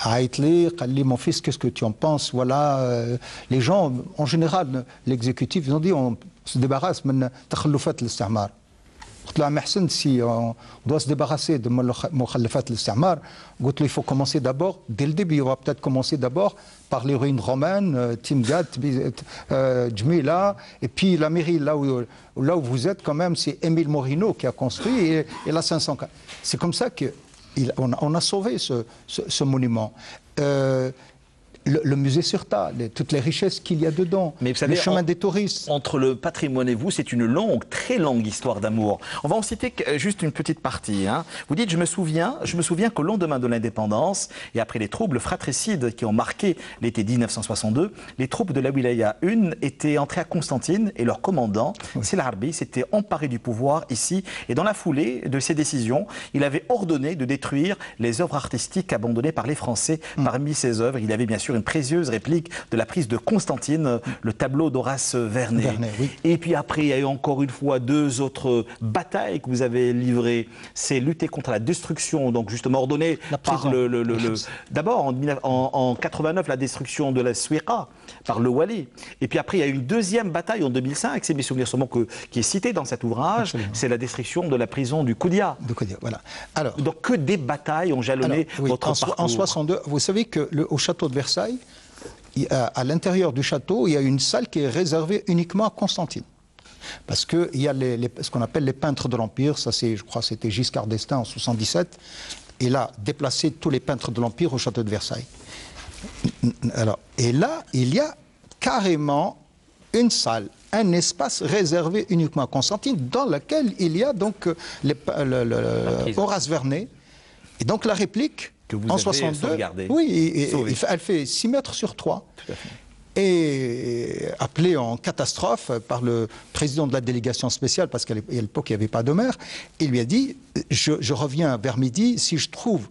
Speaker 2: À Hitler, mon fils, qu'est-ce que tu en penses? Voilà, les gens, en général, l'exécutif, ils ont dit on se débarrasse de تخلفات الاستعمار. Si on doit se débarrasser de مخلفات الاستعمار, il faut commencer d'abord, dès le début, on va peut-être commencer d'abord par les ruines romaines, Timgat, Djmila, et puis la mairie, là où vous êtes quand même, c'est Émile Morino qui a construit, et la 504. C'est comme ça qu'on a sauvé ce monument. Le musée Surta, toutes les richesses qu'il y a dedans,
Speaker 1: mais vous savez,
Speaker 2: le chemin des touristes.
Speaker 1: Entre le patrimoine et vous, c'est une longue, très longue histoire d'amour. On va en citer juste une petite partie. Hein. Vous dites, je me souviens qu'au lendemain de l'indépendance et après les troubles fratricides qui ont marqué l'été 1962, les troupes de la Wilaya 1 étaient entrées à Constantine et leur commandant, c'est l'Arbi, s'était emparé du pouvoir ici. Et dans la foulée de ces décisions, il avait ordonné de détruire les œuvres artistiques abandonnées par les Français. Parmi ces œuvres, il y avait bien sûr une précieuse réplique de la prise de Constantine, le tableau d'Horace Vernet. Oui. Et puis après, il y a eu encore une fois deux autres batailles que vous avez livrées. C'est lutter contre la destruction, donc justement ordonnée par d'abord en 89, la destruction de la Souira par le Wali. Et puis après, il y a eu une deuxième bataille en 2005, c'est mes souvenirs sûrement qui est cité dans cet ouvrage, c'est la destruction de la prison du Koudia.
Speaker 2: Voilà. Alors,
Speaker 1: donc que des batailles ont jalonné votre parcours.
Speaker 2: En 62, vous savez qu'au château de Versailles, à l'intérieur du château, il y a une salle qui est réservée uniquement à Constantine. Parce qu'il y a ce qu'on appelle les peintres de l'Empire, ça c'est, je crois c'était Giscard d'Estaing en 77, il a déplacé tous les peintres de l'Empire au château de Versailles. Alors, et là, il y a carrément une salle, un espace réservé uniquement à Constantine, dans lequel il y a donc Horace Vernet, et donc la réplique,
Speaker 1: que vous
Speaker 2: en
Speaker 1: avez
Speaker 2: 62,
Speaker 1: sauvegardé.
Speaker 2: Oui, elle fait 6 mètres sur 3. Tout à fait. Et appelé en catastrophe par le président de la délégation spéciale, parce qu'à l'époque il n'y avait pas de maire, il lui a dit je reviens vers midi, si je trouve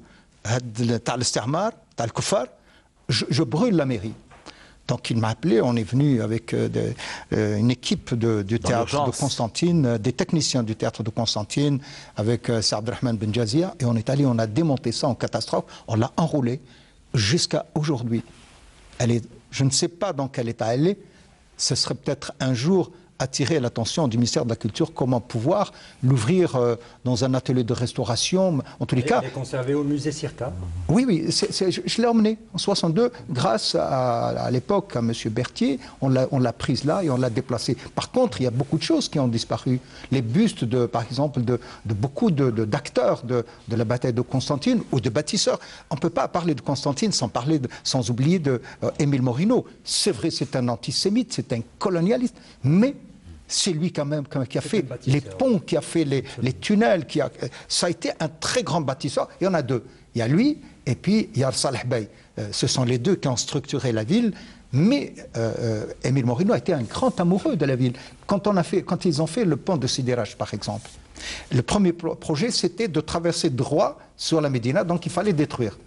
Speaker 2: Tal Stermar, Tal Koufar, je brûle la mairie. Donc il m'a appelé, on est venu avec une équipe du théâtre de Constantine, des techniciens du théâtre de Constantine, avec Saad Rahman Ben Jazia, et on est allé, on a démonté ça en catastrophe, on l'a enroulé jusqu'à aujourd'hui. Je ne sais pas dans quel état elle est, ce serait peut-être un jour attirer l'attention du ministère de la Culture, comment pouvoir l'ouvrir dans un atelier de restauration. En tous les cas,
Speaker 4: elle est conservée au musée Cirta.
Speaker 2: Oui, je l'ai emmené en 62, grâce à l'époque à M. Berthier, on l'a prise là et on l'a déplacée. Par contre, il y a beaucoup de choses qui ont disparu. Les bustes, par exemple, de beaucoup d'acteurs de la bataille de Constantine ou de bâtisseurs. On ne peut pas parler de Constantine sans oublier Émile Morino. C'est vrai, c'est un antisémite, c'est un colonialiste, mais c'est lui quand même qui a fait les ponts, qui a fait les tunnels, ça a été un très grand bâtisseur. Il y en a deux. Il y a lui et puis il y a Saleh Bey. Ce sont les deux qui ont structuré la ville. Mais Émile Morino a été un grand amoureux de la ville. Quand ils ont fait le pont de Sidi Rach, par exemple, le premier projet, c'était de traverser droit sur la Médina, donc il fallait détruire.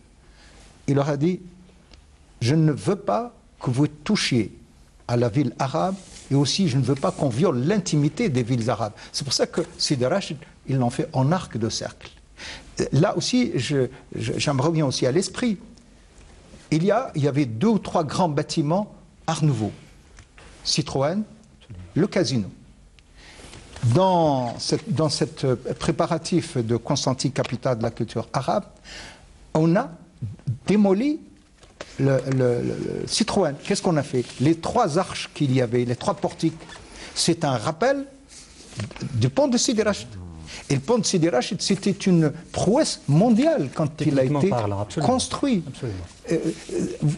Speaker 2: Il leur a dit, je ne veux pas que vous touchiez à la ville arabe, et aussi je ne veux pas qu'on viole l'intimité des villes arabes. C'est pour ça que Sidi Rach, ils l'ont fait en arc de cercle. Là aussi, j'aimerais bien aussi à l'esprit. Il y avait 2 ou 3 grands bâtiments Art Nouveau. Citroën, le Casino. Dans cette préparatif de Constantine, capitale de la culture arabe, on a démoli le Citroën. Qu'est-ce qu'on a fait? Les 3 arches qu'il y avait, les 3 portiques, c'est un rappel du pont de Sidi Rachid. Et le pont de Sidi Rachid, c'était une prouesse mondiale quand il a été construit.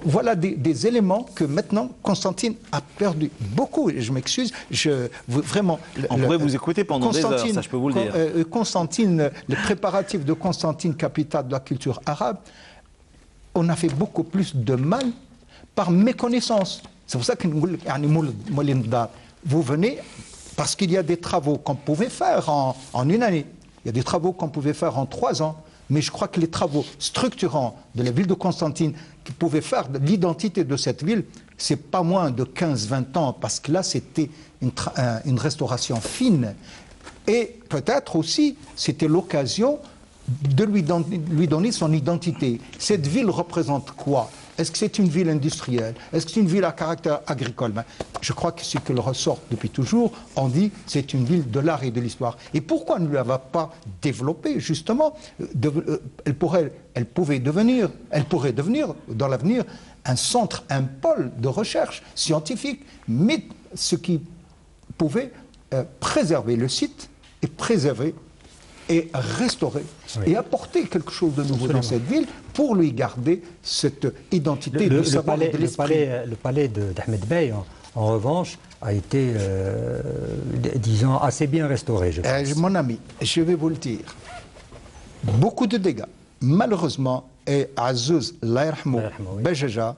Speaker 2: Voilà des éléments que maintenant Constantine a perdu beaucoup. Et je m'excuse, vraiment.
Speaker 1: On pourrait vous écouter pendant des heures, ça je peux vous le dire.
Speaker 2: Constantine, le préparatif de Constantine, capitale de la culture arabe, on a fait beaucoup plus de mal par méconnaissance. C'est pour ça que vous venez parce qu'il y a des travaux qu'on pouvait faire en une année. Il y a des travaux qu'on pouvait faire en 3 ans. Mais je crois que les travaux structurants de la ville de Constantine qui pouvaient faire l'identité de cette ville, c'est pas moins de 15-20 ans, parce que là, c'était une restauration fine. Et peut-être aussi, c'était l'occasion de lui donner son identité. Cette ville représente quoi? Est-ce que c'est une ville industrielle? Est-ce que c'est une ville à caractère agricole? Je crois que ce qu'elle ressort depuis toujours, on dit c'est une ville de l'art et de l'histoire. Et pourquoi ne l'avait pas développée, justement? Elle pourrait devenir dans l'avenir un centre, un pôle de recherche scientifique, mais ce qui pouvait préserver le site et préserver et restaurer et apporter quelque chose de nouveau dans cette ville pour lui garder cette identité de savoir et de l'esprit.
Speaker 4: Le palais d'Ahmed Bey, en revanche, a été, disons, assez bien restauré, je pense.
Speaker 2: Mon ami, je vais vous le dire, beaucoup de dégâts. Malheureusement, et Azouz, Bejaja,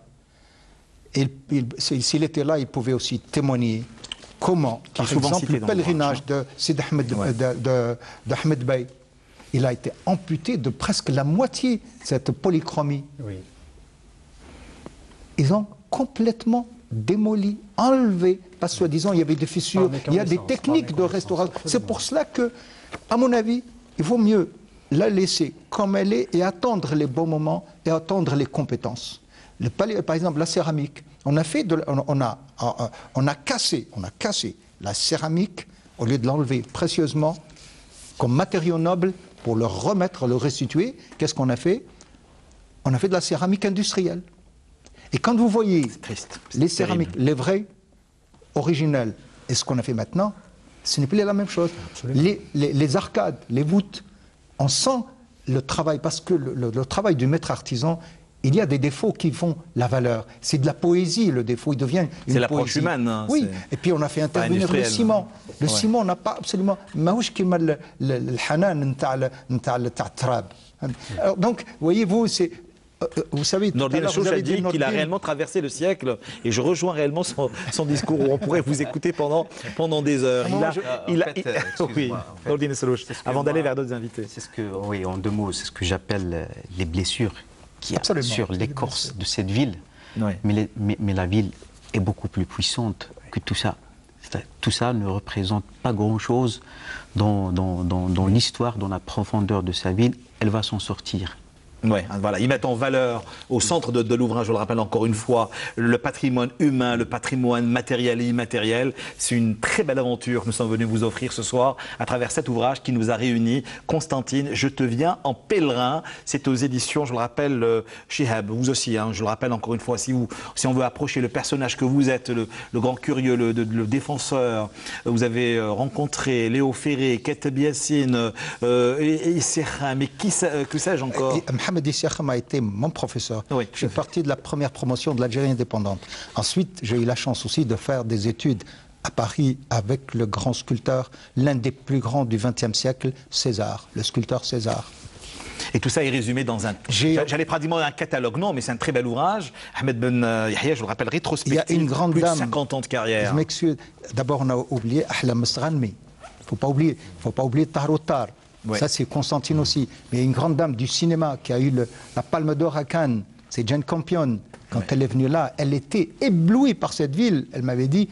Speaker 2: s'il était là, il pouvait aussi témoigner comment, par exemple, le pèlerinage de Sid d'Ahmed Bey, il a été amputé de presque la moitié, cette polychromie.
Speaker 4: Oui.
Speaker 2: Ils ont complètement démoli, enlevé, parce que soi-disant il y avait des fissures, il y a des techniques de restauration. C'est pour cela que, à mon avis, il vaut mieux la laisser comme elle est et attendre les bons moments et attendre les compétences. Le palais, par exemple, la céramique, on a cassé la céramique au lieu de l'enlever précieusement comme matériau noble pour le remettre, le restituer. Qu'est-ce qu'on a fait? On a fait de la céramique industrielle. Et quand vous voyez les céramiques, les vraies, originelles, et ce qu'on a fait maintenant, ce n'est plus la même chose. Les arcades, les voûtes, on sent le travail, parce que le travail du maître artisan, il y a des défauts qui font la valeur. C'est de la poésie, le défaut, il devient une poésie.
Speaker 1: C'est l'approche humaine. Hein,
Speaker 2: oui, et puis on a fait intervenir le ciment. Le ciment, on n'a pas absolument... Donc, voyez-vous, c'est... Vous savez,
Speaker 1: Nordine Chouch a dit qu'il a réellement traversé le siècle, et je rejoins réellement son discours, où on pourrait vous écouter pendant des heures. Nordine Chouch, avant d'aller vers d'autres invités.
Speaker 5: C'est ce que, oui, en 2 mots, c'est ce que j'appelle les blessures qu'il y a sur l'écorce de cette ville. Oui. Mais la ville est beaucoup plus puissante que tout ça. Tout ça ne représente pas grand-chose dans l'histoire, dans la profondeur de sa ville. Elle va s'en sortir.
Speaker 1: Oui, voilà, ils mettent en valeur au centre de l'ouvrage, je le rappelle encore une fois, le patrimoine humain, le patrimoine matériel et immatériel. C'est une très belle aventure que nous sommes venus vous offrir ce soir à travers cet ouvrage qui nous a réunis. Constantine, je te viens en pèlerin. C'est aux éditions, je le rappelle, Chihab, vous aussi, hein, je le rappelle encore une fois, si on veut approcher le personnage que vous êtes, le grand curieux, le défenseur, vous avez rencontré Léo Ferré, Keteb Yassine, mais que sais-je encore?
Speaker 2: Mohamed Issakhem a été mon professeur. Oui, je suis parti de la première promotion de l'Algérie indépendante. Ensuite, j'ai eu la chance aussi de faire des études à Paris avec le grand sculpteur, l'un des plus grands du XXe siècle, César, le sculpteur César.
Speaker 1: Et tout ça est résumé dans un... J'allais pratiquement un catalogue, non, mais c'est un très bel ouvrage. Ahmed Ben Yahya, je le rappelle, rétrospective.
Speaker 2: Il y a une grande
Speaker 1: plus
Speaker 2: dame,
Speaker 1: de 50 ans de carrière.
Speaker 2: Je m'excuse. D'abord, on a oublié Ahlam Sranmi. Il ne faut pas oublier Taroutar. Ouais. Ça, c'est Constantine aussi. Mais il y a une grande dame du cinéma qui a eu la Palme d'Or à Cannes, c'est Jane Campion. Quand elle est venue là, elle était éblouie par cette ville. Elle m'avait dit,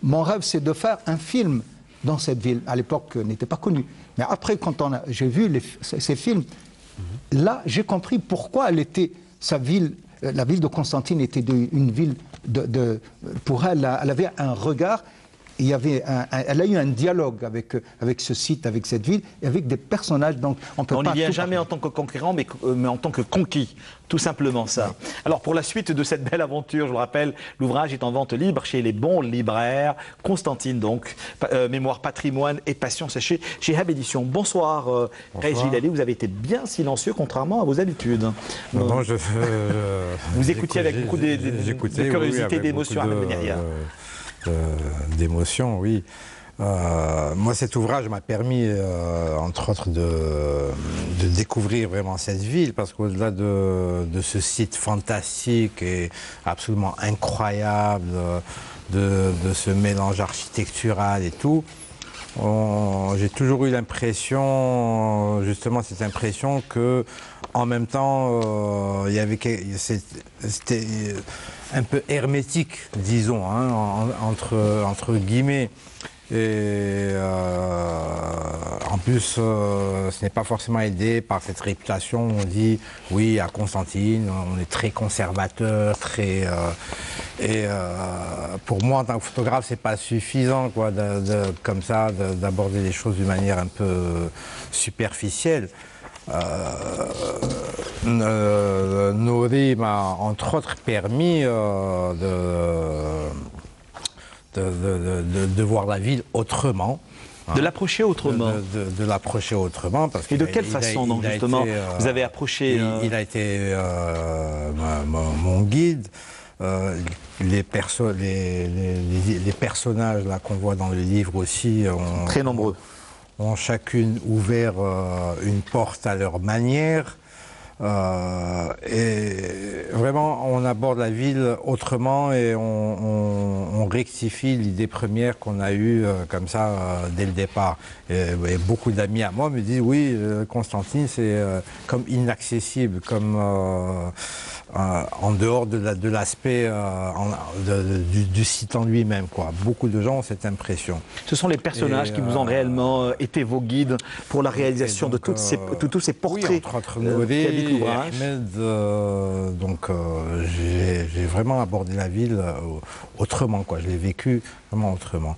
Speaker 2: mon rêve, c'est de faire un film dans cette ville. À l'époque, n'était pas connue. Mais après, quand j'ai vu ces films, là, j'ai compris pourquoi la ville de Constantine était une ville pour elle, elle avait un regard. Elle a eu un dialogue avec ce site, avec cette ville, et avec des personnages. Donc
Speaker 1: on n'y vient jamais en tant que conquérant, mais en tant que conquis, tout simplement ça. Oui. Alors pour la suite de cette belle aventure, je le rappelle, l'ouvrage est en vente libre chez les bons libraires. Constantine donc, Mémoire, patrimoine et passion, c'est chez Hab Édition. Bonsoir, Reis Gilali, vous avez été bien siléncieux contrairement à vos habitudes.
Speaker 3: Non,
Speaker 1: vous écoutiez avec beaucoup de curiosité et d'émotion, Ahmed Ben Yahya.
Speaker 3: D'émotion, oui. Moi, cet ouvrage m'a permis, entre autres, de découvrir vraiment cette ville, parce qu'au-delà de ce site fantastique et absolument incroyable, de ce mélange architectural et tout, j'ai toujours eu l'impression, justement, cette impression que, en même temps, c'était un peu hermétique, disons, hein, entre guillemets. Et en plus, ce n'est pas forcément aidé par cette réputation. On dit, oui, à Constantine, on est très conservateur, très... et pour moi, en tant que photographe, c'est pas suffisant, quoi, comme ça, d'aborder les choses d'une manière un peu superficielle. Nouri m'a, entre autres, permis de voir la ville autrement.
Speaker 1: De l'approcher autrement.
Speaker 3: De l'approcher autrement. Parce
Speaker 1: et de quelle façon, donc, justement, vous avez approché...
Speaker 3: Il a été mon guide. Les personnages là qu'on voit dans le livre aussi...
Speaker 1: Très nombreux.
Speaker 3: Ont chacune ouvert une porte à leur manière. Et vraiment, on aborde la ville autrement et on rectifie l'idée première qu'on a eue comme ça dès le départ. Et beaucoup d'amis à moi me disent oui, Constantine, c'est comme inaccessible, comme en dehors de l'aspect du site en lui-même, quoi. Beaucoup de gens ont cette impression.
Speaker 1: Ce sont les personnages qui vous ont réellement été vos guides pour la réalisation de tous ces portraits.
Speaker 3: Oui, entre Nouri et Ahmed, donc j'ai vraiment abordé la ville autrement, quoi. Je l'ai vécu vraiment autrement.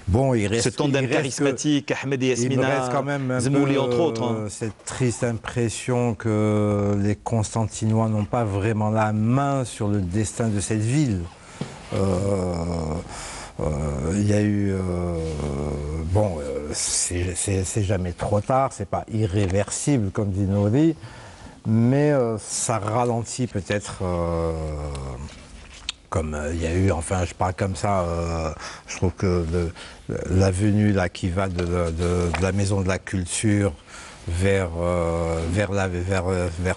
Speaker 3: Bon, il reste,
Speaker 1: ce tandem charismatique, Ahmed et Yasmina,
Speaker 3: il me reste quand même
Speaker 1: Zmouli, entre autres.
Speaker 3: Cette triste impression que les Constantinois n'ont pas vraiment la main sur le destin de cette ville. Il y a eu... bon, c'est jamais trop tard, c'est pas irréversible, comme dit Nouri, mais ça ralentit peut-être... comme il y a eu, enfin je parle comme ça, je trouve que l'avenue là qui va de la maison de la culture vers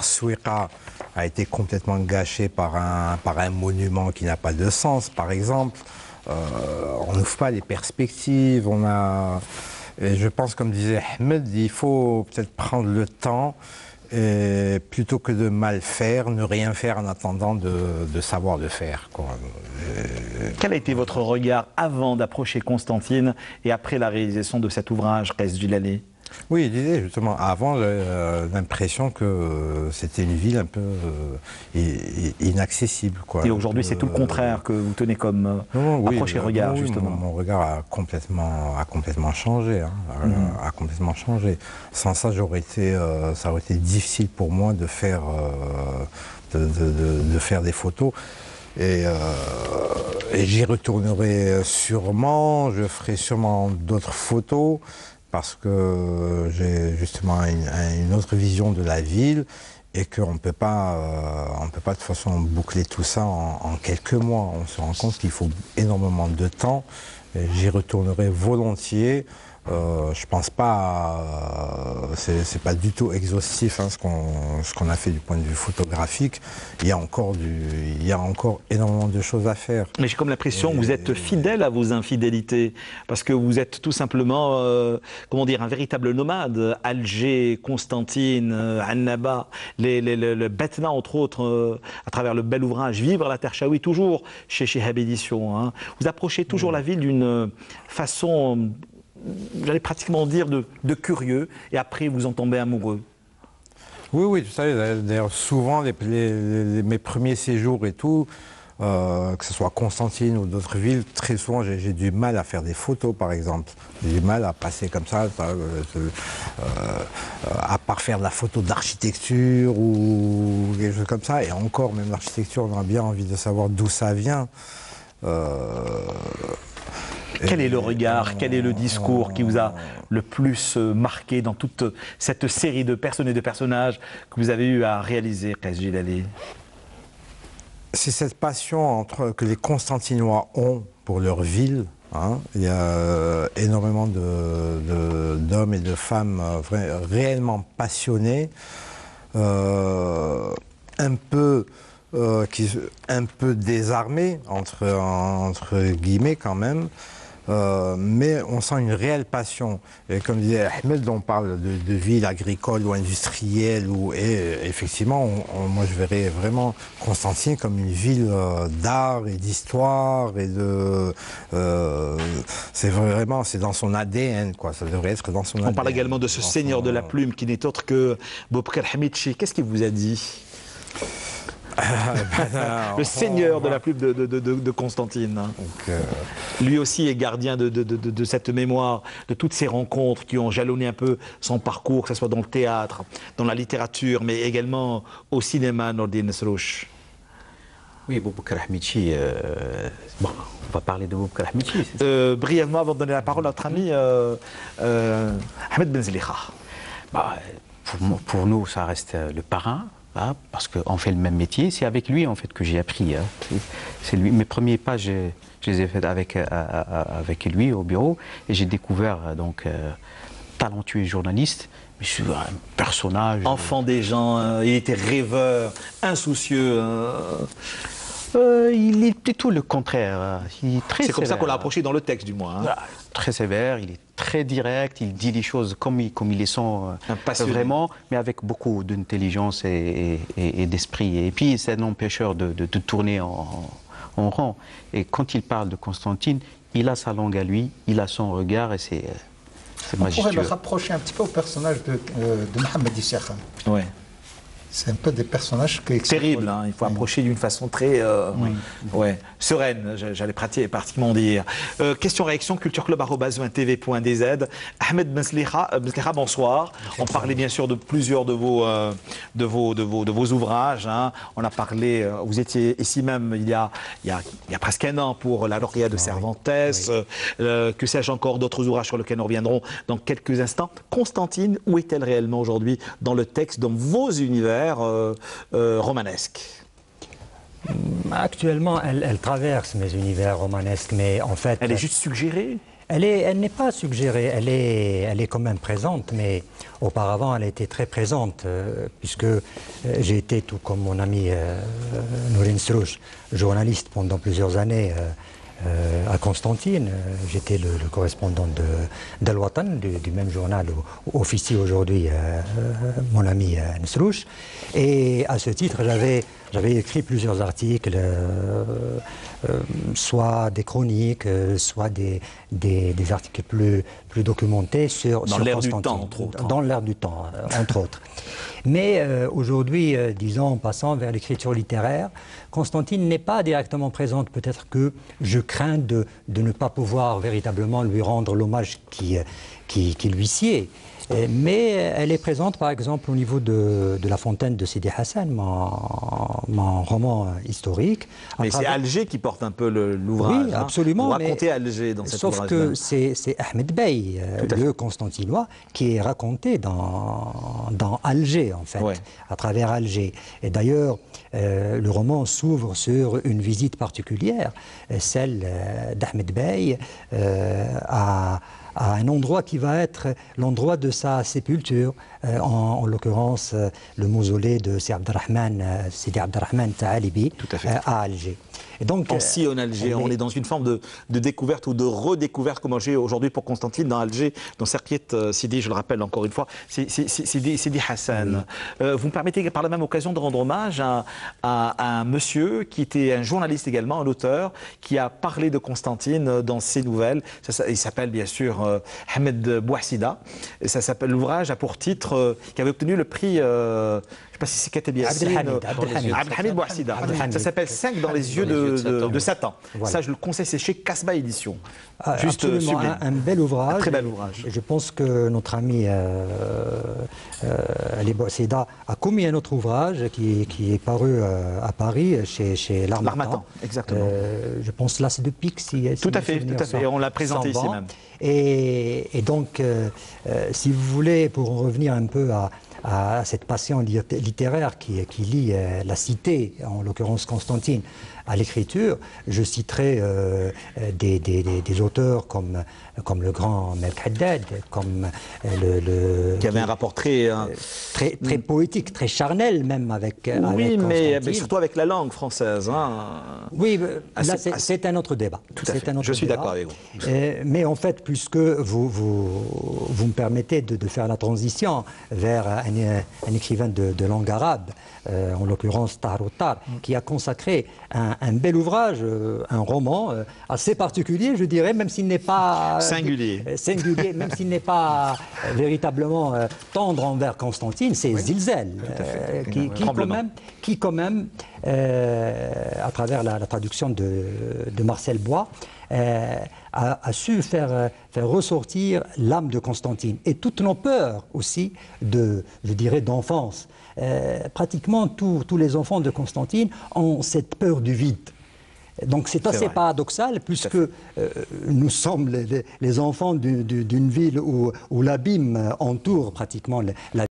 Speaker 3: Souika a été complètement gâchée par un monument qui n'a pas de sens, par exemple. On n'ouvre pas les perspectives, et je pense, comme disait Ahmed, il faut peut-être prendre le temps. Et plutôt que de mal faire, ne rien faire en attendant de savoir le faire, quoi.
Speaker 1: Quel a été votre regard avant d'approcher Constantine et après la réalisation de cet ouvrage, Qais Djilali?
Speaker 3: Oui, il disait justement avant l'impression que c'était une ville un peu inaccessible, quoi.
Speaker 1: Et aujourd'hui, c'est tout le contraire que vous tenez comme approche et regard, justement.
Speaker 3: Mon regard a complètement changé, hein, a complètement changé. Sans ça, ça aurait été difficile pour moi de faire des photos. Et j'y retournerai sûrement, je ferai sûrement d'autres photos, parce que j'ai justement une autre vision de la ville et qu'on ne peut pas de toute façon boucler tout ça en quelques mois. On se rend compte qu'il faut énormément de temps. J'y retournerai volontiers. Je pense pas, c'est pas du tout exhaustif, hein, ce qu'on a fait du point de vue photographique. Il y a encore énormément de choses à faire.
Speaker 1: Mais j'ai comme l'impression que vous êtes fidèle à vos infidélités, parce que vous êtes tout simplement, comment dire, un véritable nomade. Alger, Constantine, Annaba, le Betna entre autres, à travers le bel ouvrage Vivre la Terre Chaoui, toujours chez Chihab Éditions, hein. Vous approchez toujours la ville d'une façon, j'allais pratiquement dire, de curieux, et après vous en tombez amoureux.
Speaker 3: Oui, tout ça. D'ailleurs, souvent, mes premiers séjours et tout, que ce soit Constantine ou d'autres villes, très souvent, j'ai du mal à faire des photos, par exemple. J'ai du mal à passer comme ça, à part faire de la photo d'architecture ou quelque chose comme ça. Et encore, même l'architecture, on a bien envie de savoir d'où ça vient.
Speaker 1: Quel est le regard, quel est le discours qui vous a le plus marqué dans toute cette série de personnes et de personnages que vous avez eu à réaliser, Qais Djilali?
Speaker 3: C'est cette passion que les Constantinois ont pour leur ville, Hein. Il y a énormément d'hommes et de femmes réellement passionnés, un peu désarmés, entre guillemets quand même. Mais on sent une réelle passion. Et comme disait Ahmed, on parle de ville agricole ou industrielle. Et effectivement, moi je verrais vraiment Constantine comme une ville d'art et d'histoire. C'est vraiment, c'est dans son ADN, quoi. Ça devrait être dans son ADN.
Speaker 1: On parle également de ce seigneur de la plume qui n'est autre que Boubacar Hamidchi. Qu'est-ce qu'il vous a dit? Le seigneur de la plume de Constantine. Donc, lui aussi est gardien de cette mémoire, de toutes ces rencontres qui ont jalonné un peu son parcours, que ce soit dans le théâtre, dans la littérature, mais également au cinéma, Nordine Nesrouch.
Speaker 5: Oui, Boubacar Hamidchi, bon, on va parler de Boubacar Hamidchi.
Speaker 1: Brièvement, avant de donner la parole à notre ami Ahmed Benzeliha.
Speaker 5: Bah, pour nous, ça reste le parrain. Hein, parce qu'on fait le même métier, c'est avec lui en fait que j'ai appris. Hein. C'est lui. Mes premiers pas, je les ai faits avec lui au bureau et j'ai découvert donc talentueux journaliste, mais je suis un personnage.
Speaker 1: Enfant des gens, il était rêveur, insoucieux.
Speaker 5: Il est plutôt le contraire.
Speaker 1: C'est comme ça qu'on l'a approché dans le texte, du moins. Hein.
Speaker 5: Très sévère, il est très direct, il dit les choses comme il les sent vraiment, mais avec beaucoup d'intelligence et d'esprit. Et puis, c'est un empêcheur de tourner en rond. Et quand il parle de Constantine, il a sa langue à lui, il a son regard et c'est majestueux.
Speaker 2: On pourrait le rapprocher un petit peu au personnage de Mohamed Issakha.
Speaker 1: Ouais.
Speaker 2: C'est un peu des personnages
Speaker 1: terribles, hein. Il faut approcher d'une façon très sereine, j'allais pratiquement dire. Question-réaction, cultureclub@tv.dz. Ahmed Benzeliha, bonsoir. On parlait bien sûr de plusieurs de vos ouvrages. Hein. On a parlé, vous étiez ici même il y a presque un an pour la lauréate de Cervantes. Que sais-je encore, d'autres ouvrages sur lesquels nous reviendrons dans quelques instants. Constantine, où est-elle réellement aujourd'hui dans le texte, dans vos univers romanesque?
Speaker 4: Actuellement, elle traverse mes univers romanesques, mais en fait...
Speaker 1: Elle est juste suggérée?
Speaker 4: Elle n'est pas suggérée, elle est quand même présente, mais auparavant elle était très présente, puisque j'ai été, tout comme mon ami Nordine Nesrouch, journaliste pendant plusieurs années à Constantine. J'étais le correspondant d'Al Watan, du même journal où officie aujourd'hui mon ami Nesrouch. Et à ce titre, j'avais écrit plusieurs articles, soit des chroniques, soit des articles plus documentés sur
Speaker 1: l'air
Speaker 4: Constantine.
Speaker 1: Du temps, entre autres.
Speaker 4: Dans l'air du temps, entre autres. Mais aujourd'hui, disons, en passant vers l'écriture littéraire, Constantine n'est pas directement présente. Peut-être que je crains de ne pas pouvoir véritablement lui rendre l'hommage qui lui sied. Mais elle est présente, par exemple, au niveau de La Fontaine de Sidi Hassan, mon roman historique.
Speaker 1: Mais c'est Alger qui porte un peu l'ouvrage.
Speaker 4: Oui, absolument.
Speaker 1: Vous racontez Alger dans cet ouvrage.
Speaker 4: Sauf que c'est Ahmed Bey, le Constantinois, qui est raconté dans Alger, en fait, à travers Alger. Et d'ailleurs, le roman s'ouvre sur une visite particulière, celle d'Ahmed Bey à un endroit qui va être l'endroit de sa sépulture, en l'occurrence le mausolée de Sidi Abderrahman Taalibi à Alger.
Speaker 1: Et donc, aussi en Alger, on est dans une forme de découverte ou de redécouverte, comme j'ai aujourd'hui pour Constantine, dans Alger, dans Serkiet Sidi, je le rappelle encore une fois, Sidi Hassan. Vous me permettez par la même occasion de rendre hommage à un monsieur qui était un journaliste également, un auteur, qui a parlé de Constantine dans ses nouvelles. Il s'appelle bien sûr Ahmed Bouassida. L'ouvrage a pour titre, qui avait obtenu le prix... je ne sais pas si c'est Kateb Yassine, Abdelhamid Bouassida. Ça s'appelle 5 dans les yeux de Satan. Voilà. Ça, je le conseille, c'est chez Kasbah Édition.
Speaker 4: Juste sublime. Un bel ouvrage.
Speaker 1: Un très bel ouvrage.
Speaker 4: Et je pense que notre ami Ali Bouassida a commis un autre ouvrage qui est paru à Paris chez L'Harmattan.
Speaker 1: Exactement.
Speaker 4: Je pense là, c'est de Pic.
Speaker 1: Tout à fait. Et on l'a présenté ici même.
Speaker 4: Et donc, si vous voulez, pour en revenir un peu à cette passion littéraire qui lie la cité, en l'occurrence Constantine, à l'écriture. Je citerai des auteurs comme le grand Melk Haddad, comme
Speaker 1: qui avait un rapport très
Speaker 4: poétique, très charnel même avec
Speaker 1: oui, mais surtout avec la langue française. Hein.
Speaker 4: Oui, là c'est un autre débat.
Speaker 1: Tout à fait. Je suis d'accord avec vous.
Speaker 4: Mais en fait, puisque vous me permettez de faire la transition vers un écrivain de langue arabe, en l'occurrence Tahar Uttar, qui a consacré un bel ouvrage, un roman assez particulier, je dirais, même s'il n'est pas
Speaker 1: singulier,
Speaker 4: même s'il n'est pas véritablement tendre envers Constantine, c'est Zilzel, qui quand même, à travers la traduction de Marcel Bois, a su faire ressortir l'âme de Constantine et toutes nos peurs aussi, je dirais, d'enfance. Pratiquement tous les enfants de Constantine ont cette peur du vide. Donc c'est assez paradoxal, puisque nous sommes les enfants d'une ville où l'abîme entoure pratiquement la